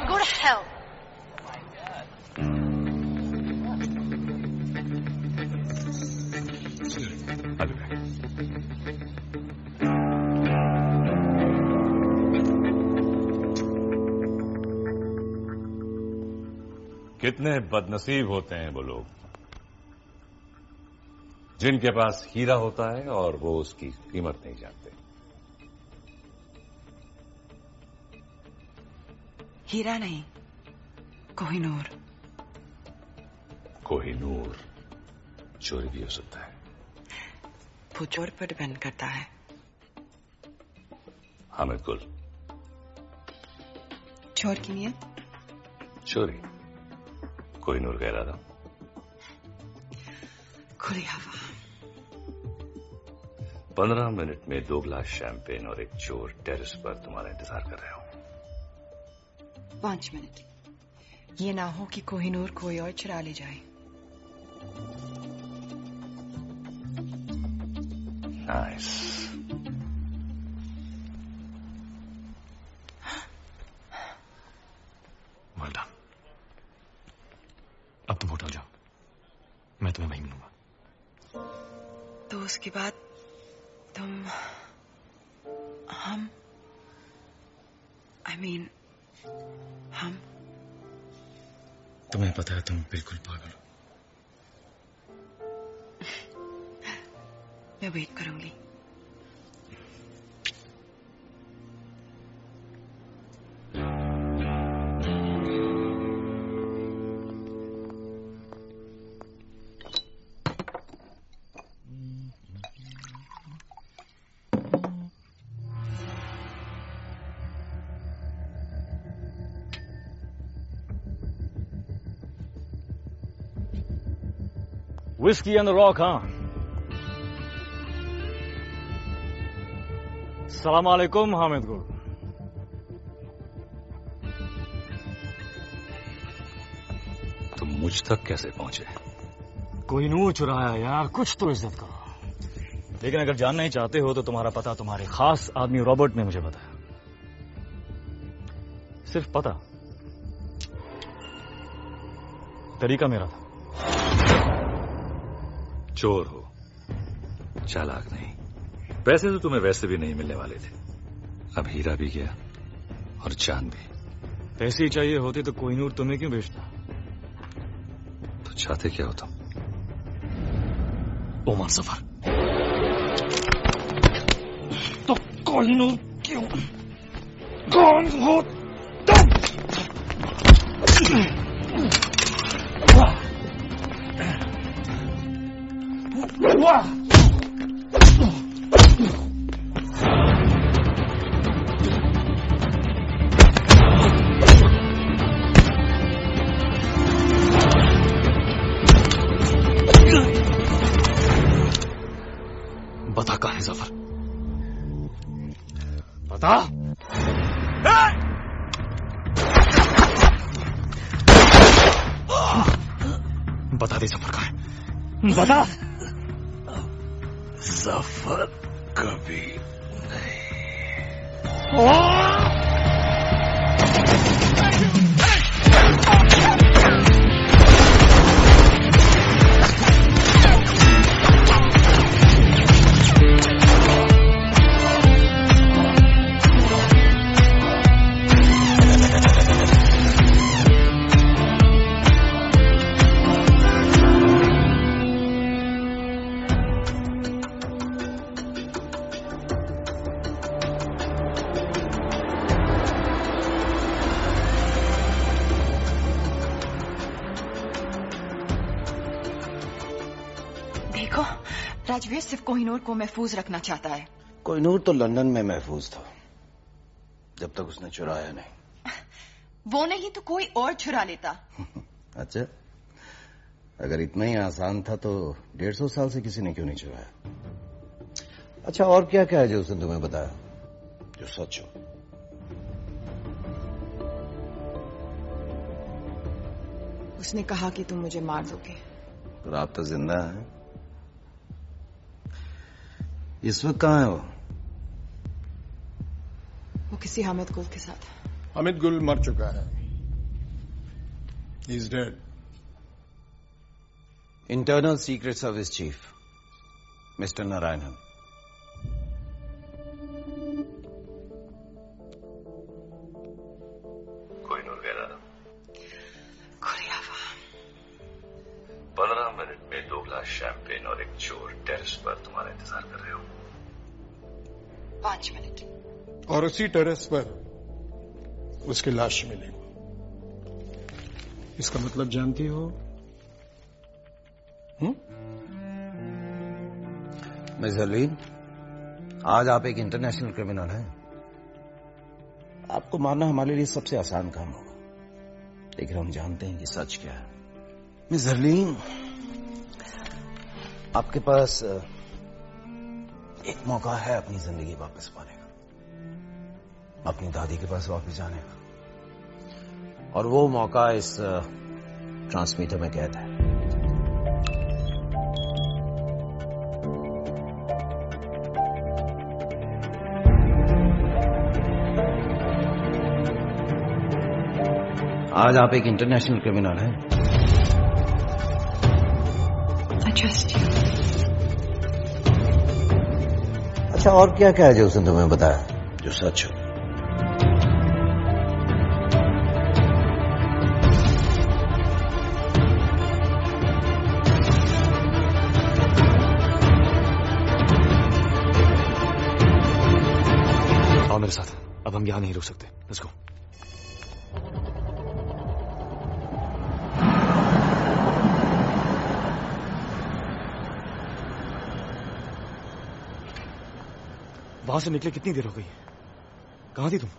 Go to hell. कितने बदनसीब होते हैं वो लोग जिनके पास हीरा होता है और वो उसकी कीमत नहीं जानते। हीरा नहीं, कोहिनूर। कोहिनूर चोरी भी हो सकता है। वो चोर पर डिपेंड करता है। हामिद गुल। चोर की नियत? चोरी। कोहिनूर कह रहा था। खुली हवा। 15 मिनट में 2 गिलास शैंपेन और एक चोर टेरेस पर तुम्हारा इंतजार कर रहे हो। 5 मिनट। ये ना हो कि कोहिनूर कोई और चुरा ले जाए। नाइस। Well done. अब तुम होटल जाओ, मैं तुम्हें वहीं मिलूंगा। तो उसके बाद तुम हम हम तुम्हें पता है तुम बिल्कुल पागल हो। मैं वेट करूंगी। Whiskey on the rock, हाँ? सलाम अलैकुम हामिद गुल। तुम मुझ तक कैसे पहुंचे? कोहिनूर चुराया यार, कुछ तो इज्जत करो। लेकिन अगर जानना ही चाहते हो तो तुम्हारा पता तुम्हारे खास आदमी रॉबर्ट ने मुझे बताया। सिर्फ पता, तरीका मेरा था। चोर हो, चालाक नहीं। पैसे तो तुम्हें वैसे भी नहीं मिलने वाले थे, अब हीरा भी गया और चांद भी। पैसे ही चाहिए होते तो कोहिनूर तुम्हें क्यों बेचता? तो चाहते क्या हो तुम? ओमान सफर। तो कोहिनूर क्यों? कौन हो तुम? वाह! बता कहाँ है जफर? बता। बता दे जफर कहाँ है? बता। जफर कभी नहीं। देखो, राजवीर सिर्फ कोहिनूर को महफूज रखना चाहता है। कोहिनूर तो लंदन में महफूज था, जब तक उसने चुराया नहीं। वो नहीं तो कोई और चुरा लेता। अच्छा, अगर इतना ही आसान था तो 150 साल से किसी ने क्यों नहीं चुराया? अच्छा, और क्या क्या है जो उसने तुम्हें बताया जो सच हो? उसने कहा कि तुम मुझे मार दोगे। पर आप तो जिंदा हैं। इस वक्त कहाँ है वो? वो किसी हामिद गुल के साथ। हामिद गुल मर चुका है। He is dead. Internal secret service chief mister Narayanan. Kohinoor गया 15 मिनट में 2 ग्लास शैंपेन और एक चोर टेरेस पर तुम्हारा इंतजार कर रहे हो। 5 मिनट। और उसी टेरेस पर उसकी लाश मिलेगी। इसका मतलब जानती हो? मिस हरलीन, आज आप एक इंटरनेशनल क्रिमिनल हैं। आपको मारना हमारे लिए सबसे आसान काम होगा, लेकिन हम जानते हैं कि सच क्या है। मिस हरलीन, आपके पास एक मौका है अपनी जिंदगी वापस पाने का, अपनी दादी के पास वापस जाने का, और वो मौका इस ट्रांसमीटर में कैद है। आज आप एक इंटरनेशनल क्रिमिनल हैं। I trust you. अच्छा, और क्या क्या है जो उसने तुम्हें बताया जो सच हो? आओ मेरे साथ, अब हम यहां नहीं रुक सकते। Let's go. वहां से निकले कितनी देर हो गई? कहां थी तुम?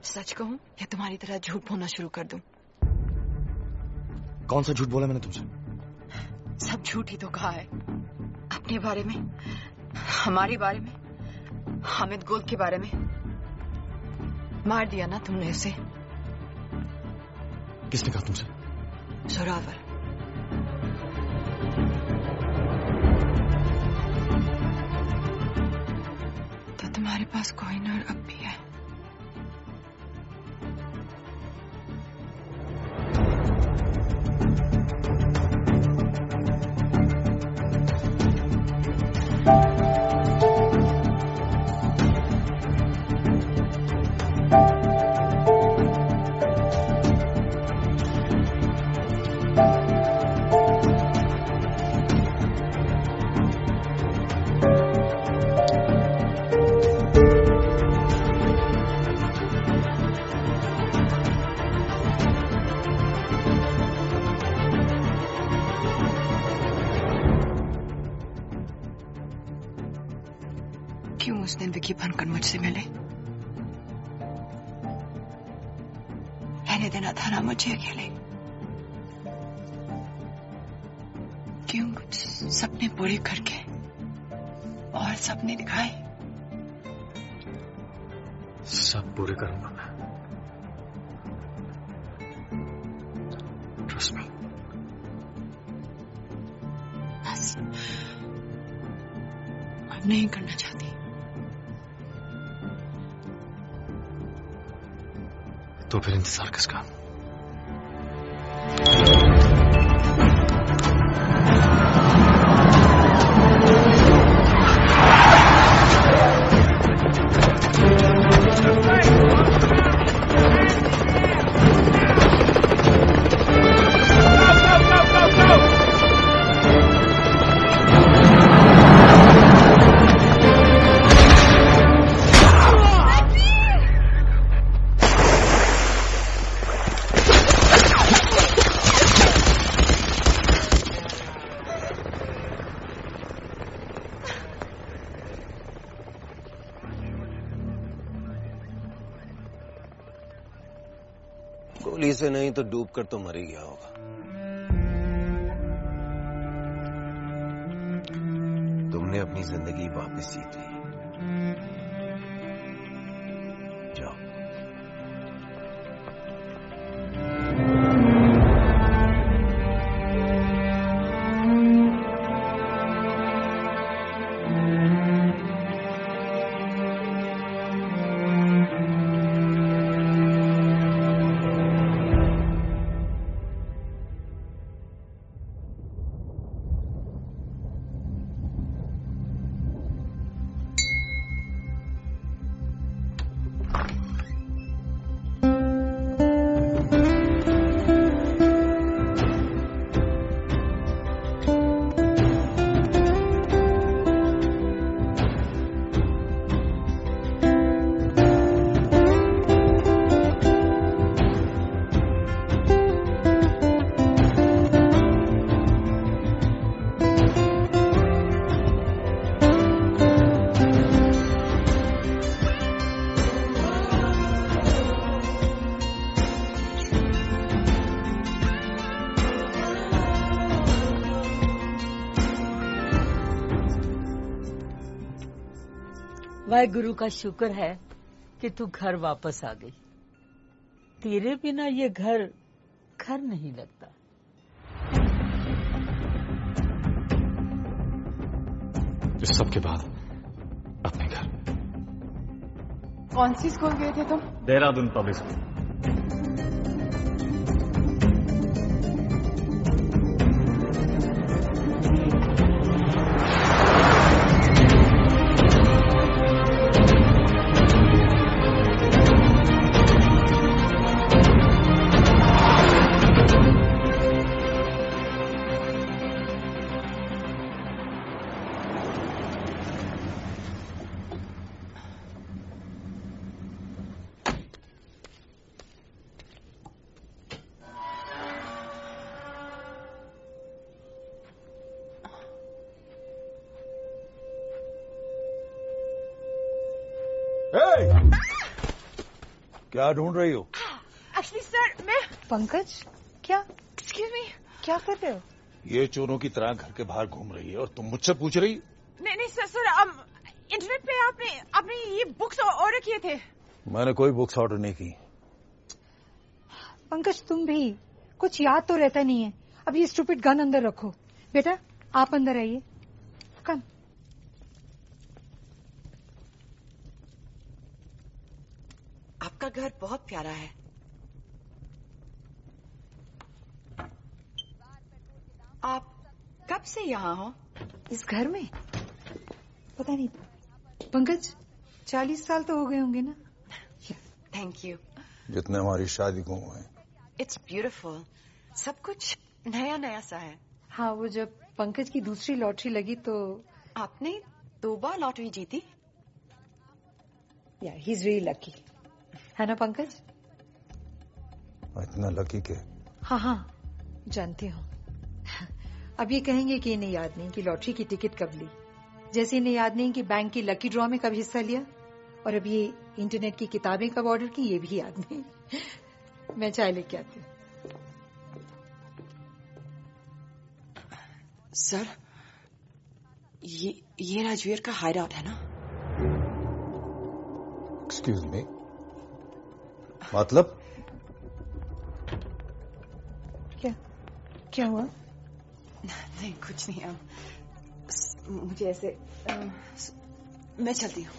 सच कहूं या तुम्हारी तरह झूठ बोलना शुरू कर दूं? कौन सा झूठ बोला मैंने तुमसे? सब झूठ ही तो कहा है। अपने बारे में, हमारे बारे में, हामिद गुल के बारे में। मार दिया ना तुमने उसे। किसने कहा तुमसे? जोरावर। तो तुम्हारे पास कोहिनूर अब भी है। क्यों उस दिन विकी बनकर मुझसे मिले? रहने देना था ना मुझे अकेले। क्यों कुछ सपने पूरे करके और सपने दिखाए? सब पूरे करूंगा मैं। Trust me. बस अब नहीं करना चाहती। तो फिर इंतजार किसका? सही से नहीं तो डूब कर तो मर ही गया होगा। तुमने अपनी जिंदगी वापस जीत ली। जाओ। वाहेगुरु का शुक्र है कि तू घर वापस आ गई। तेरे बिना ये घर घर नहीं लगता। इस सब के बाद अपने घर। कौन सी स्कूल गए थे तुम? Dehradun public school. क्या ढूंढ रही हो? एक्चुअली सर मैं पंकज क्या? एक्सक्यूज मी, क्या कर रहे हो? ये चोरों की तरह घर के बाहर घूम रही है और तुम मुझसे पूछ रही? नहीं सर इंटरनेट पे आपने ये बुक्स ऑर्डर किए थे। मैंने कोई बुक्स ऑर्डर नहीं की। पंकज तुम भी कुछ याद तो रहता नहीं है। अब ये स्टूपिड गन अंदर रखो। बेटा आप अंदर आइए। कम। आपका घर बहुत प्यारा है। आप कब से यहाँ हो? इस घर में? पता नहीं पंकज 40 साल तो हो गए होंगे ना। Thank you. जितने हमारी शादी को हुए। It's beautiful. सब कुछ नया नया सा है। हाँ वो जब पंकज की दूसरी लॉटरी लगी तो आपने 2 बार लॉटरी जीती? या ही इज रियली लकी है ना पंकज? इतना लकी के? हाँ जानती हूँ। अब ये कहेंगे कि इन्हें याद नहीं कि लॉटरी की टिकट कब ली, जैसे इन्हें याद नहीं कि बैंक की लकी ड्रॉ में कब हिस्सा लिया, और अब ये इंटरनेट की किताबें कब ऑर्डर की ये भी याद नहीं। मैं चाय लेके आती हूँ। सर ये राजवीर का हाइड आउट है ना? एक्सक्यूज मी, मतलब? क्या हुआ? नहीं कुछ नहीं। मुझे ऐसे मैं चलती हूँ।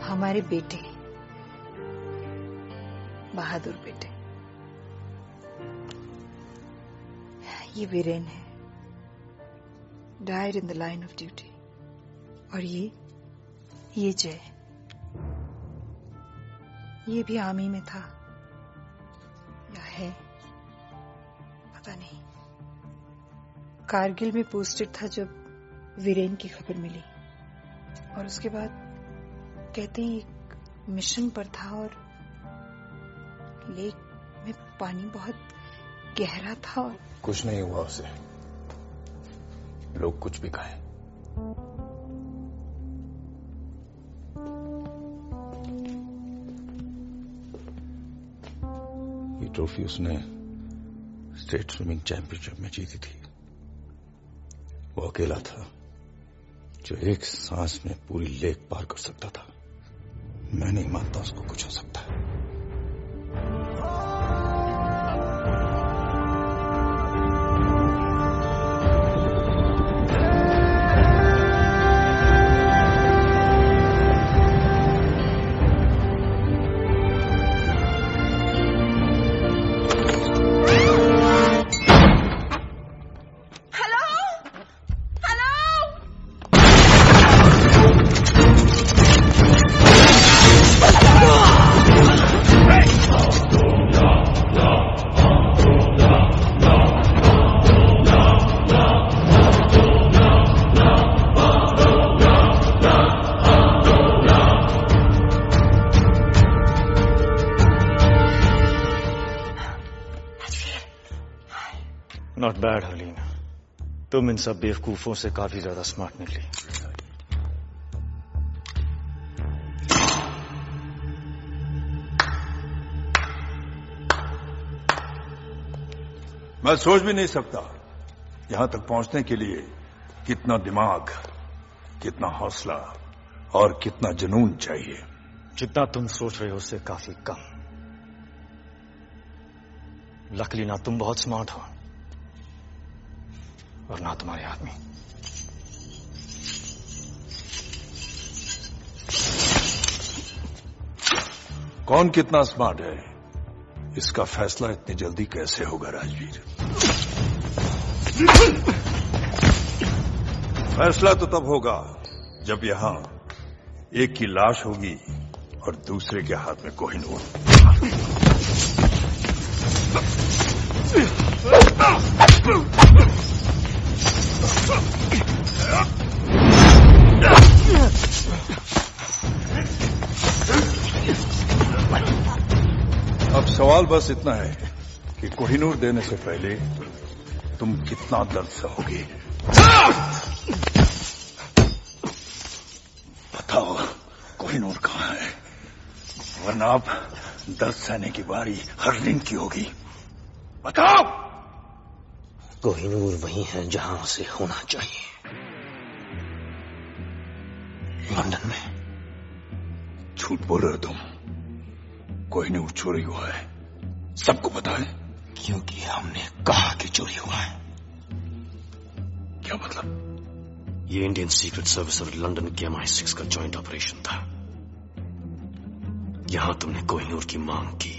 हमारे बेटे, बहादुर बेटे, ये वीरेन है, died in the line of duty. और ये जय, ये भी आर्मी में था या है पता नहीं। कारगिल में पोस्टेड था जब वीरेन की खबर मिली, और उसके बाद कहते हैं एक मिशन पर था और लेक में पानी बहुत गहरा था और कुछ नहीं हुआ उसे, लोग कुछ भी कहें। ये ट्रॉफी उसने स्टेट स्विमिंग चैंपियनशिप में जीती थी। वो अकेला था जो एक सांस में पूरी लेक पार कर सकता था। मैं नहीं मानता उसको कुछ हो सकता है। नॉट बैड हरलीन, तुम इन सब बेवकूफों से काफी ज्यादा स्मार्ट निकली। मैं सोच भी नहीं सकता यहां तक पहुंचने के लिए कितना दिमाग, कितना हौसला और कितना जुनून चाहिए। जितना तुम सोच रहे हो उससे काफी कम। लकली ना तुम बहुत स्मार्ट हो और ना तुम्हारे आदमी। कौन कितना स्मार्ट है इसका फैसला इतनी जल्दी कैसे होगा राजवीर? फैसला तो तब होगा जब यहां एक की लाश होगी और दूसरे के हाथ में कोहिनूर। अब सवाल बस इतना है कि कोहिनूर देने से पहले तुम कितना दर्द सहोगे। बताओ कोहिनूर कहां है, वरना अब दर्द सहने की बारी हरलीन की होगी। बताओ। कोहिनूर वहीं है जहां उसे होना चाहिए, लंदन में। झूठ बोल रहे हो तुम। कोहिनूर चोरी हुआ है, सबको पता है। क्योंकि हमने कहा कि चोरी हुआ है। क्या मतलब? ये इंडियन सीक्रेट सर्विस और लंदन के MI6 का जॉइंट ऑपरेशन था। यहां तुमने कोहिनूर की मांग की,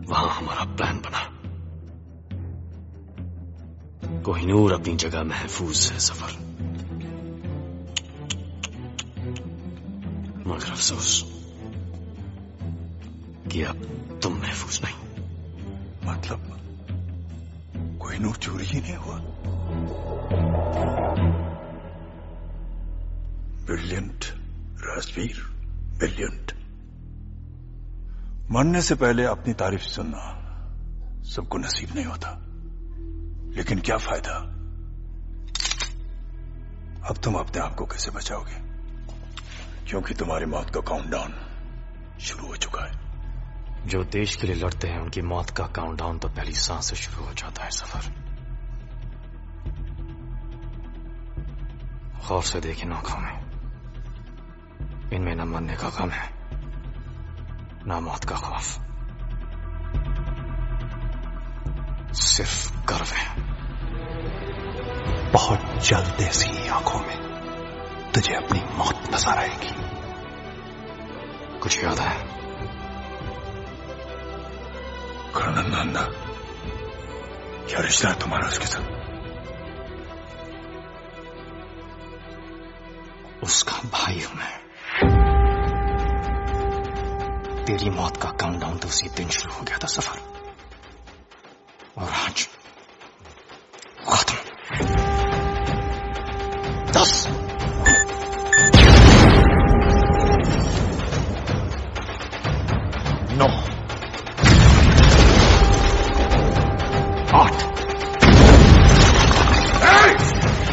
वहां हमारा प्लान बना। कोहिनूर अपनी जगह महफूज है सफर, मगर अफसोस कि अब तुम महफूज नहीं। मतलब कोहिनूर चोरी ही नहीं हुआ? Brilliant Rajveer, brilliant. मरने से पहले अपनी तारीफ सुनना सबको नसीब नहीं होता, लेकिन क्या फायदा? अब तुम अपने आप को कैसे बचाओगे? क्योंकि तुम्हारी मौत का काउंटडाउन शुरू हो चुका है। जो देश के लिए लड़ते हैं उनकी मौत का काउंटडाउन तो पहली सांस से शुरू हो जाता है सफर। खौफ से देखी आंखों में, इनमें न मरने का गम है न मौत का खौफ, सिर्फ गर्व है। बहुत जल्द ऐसी आंखों में तुझे अपनी मौत नजर आएगी। कुछ याद है? कर्नल नंदा, क्या रिश्ता है तुम्हारा उसके साथ? उसका भाई हूं मैं। तेरी मौत का काउंटडाउन तो उसी दिन शुरू हो गया था सफर, और आज खत्म। 10 9 8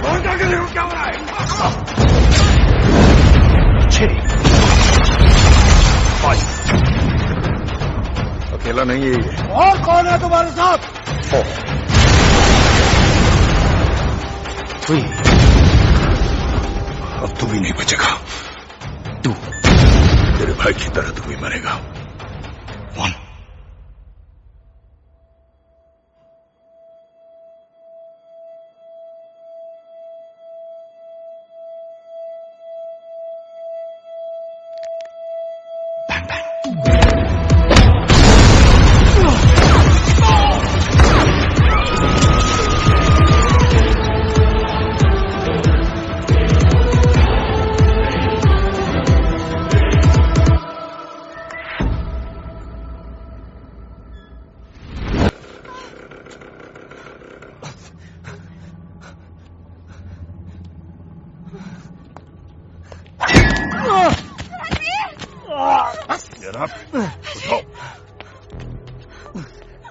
घंटा के लिए क्या हो रहा है? 6 5 अकेला नहीं है ये। और कौन है तुम्हारे साथ? 4 3 अब तू भी नहीं बचेगा। 2 तेरे भाई की तरह तू भी मरेगा। 1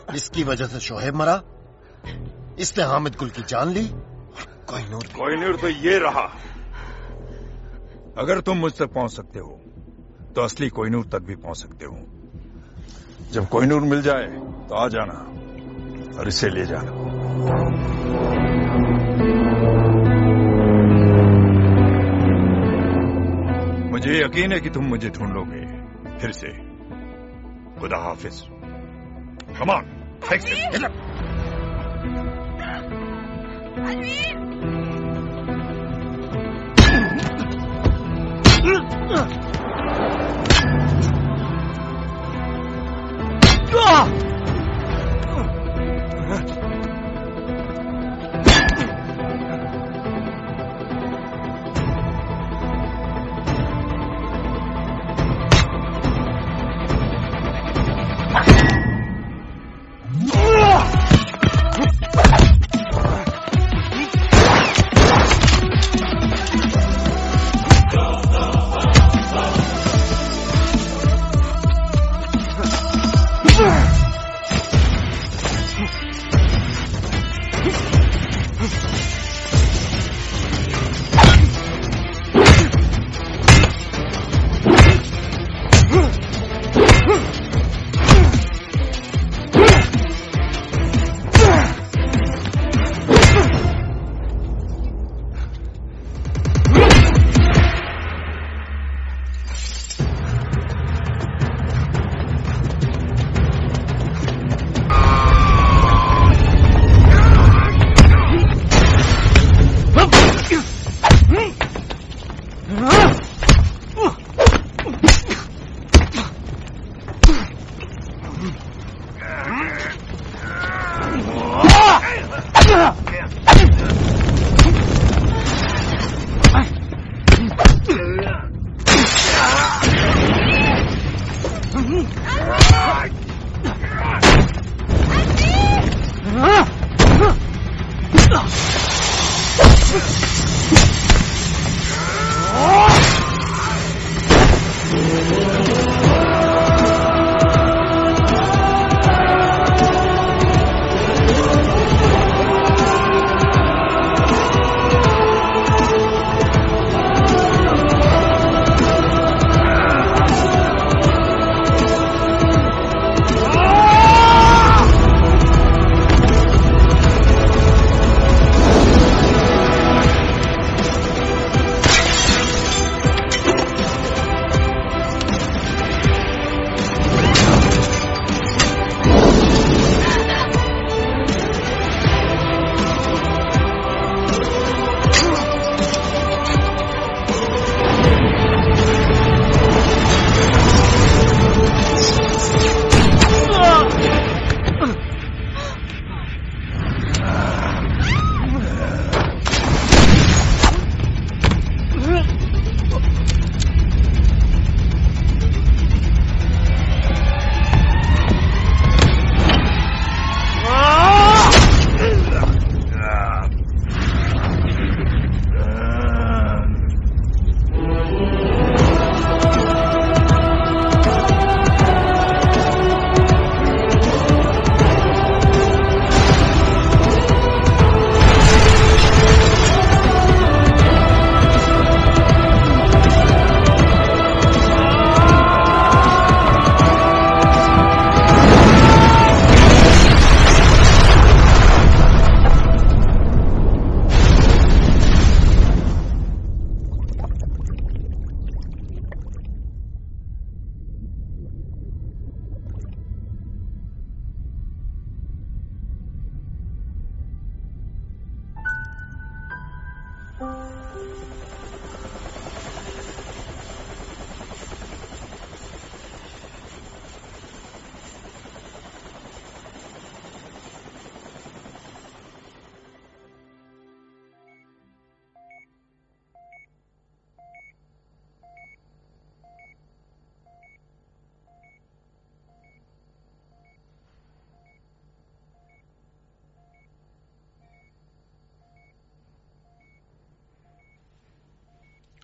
इसकी वजह से शोहेब मरा, इसने हामिद गुल की जान ली। कोहिनूर तो ये रहा। अगर तुम मुझ तक पहुंच सकते हो तो असली कोहिनूर तक भी पहुंच सकते हो। जब कोहिनूर मिल जाए तो आ जाना और इसे ले जाना। मुझे यकीन है कि तुम मुझे ढूंढ लोगे फिर से। खुदा हाफिज। Come on, fix it.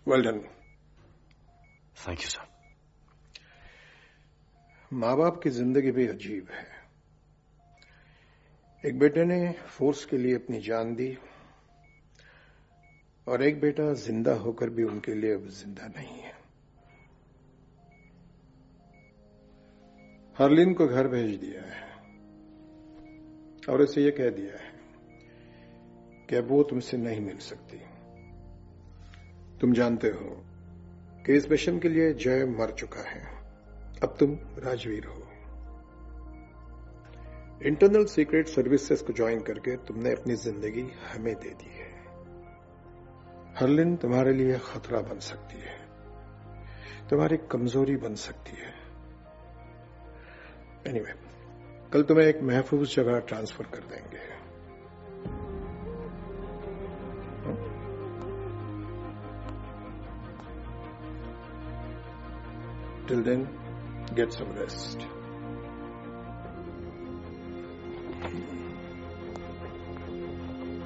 Well done. Thank you sir. माँ बाप की जिंदगी भी अजीब है। एक बेटे ने फोर्स के लिए अपनी जान दी और एक बेटा जिंदा होकर भी उनके लिए अब जिंदा नहीं है। हरलीन को घर भेज दिया है और इसे यह कह दिया है कि अब वो तुमसे नहीं मिल सकती। तुम जानते हो कि इस मिशन के लिए जय मर चुका है, अब तुम राजवीर हो। इंटरनल सीक्रेट सर्विसेज को ज्वाइन करके तुमने अपनी जिंदगी हमें दे दी है। हरलिन तुम्हारे लिए खतरा बन सकती है, तुम्हारी कमजोरी बन सकती है। एनीवे, कल तुम्हें एक महफूज जगह ट्रांसफर कर देंगे। Till then, get some rest.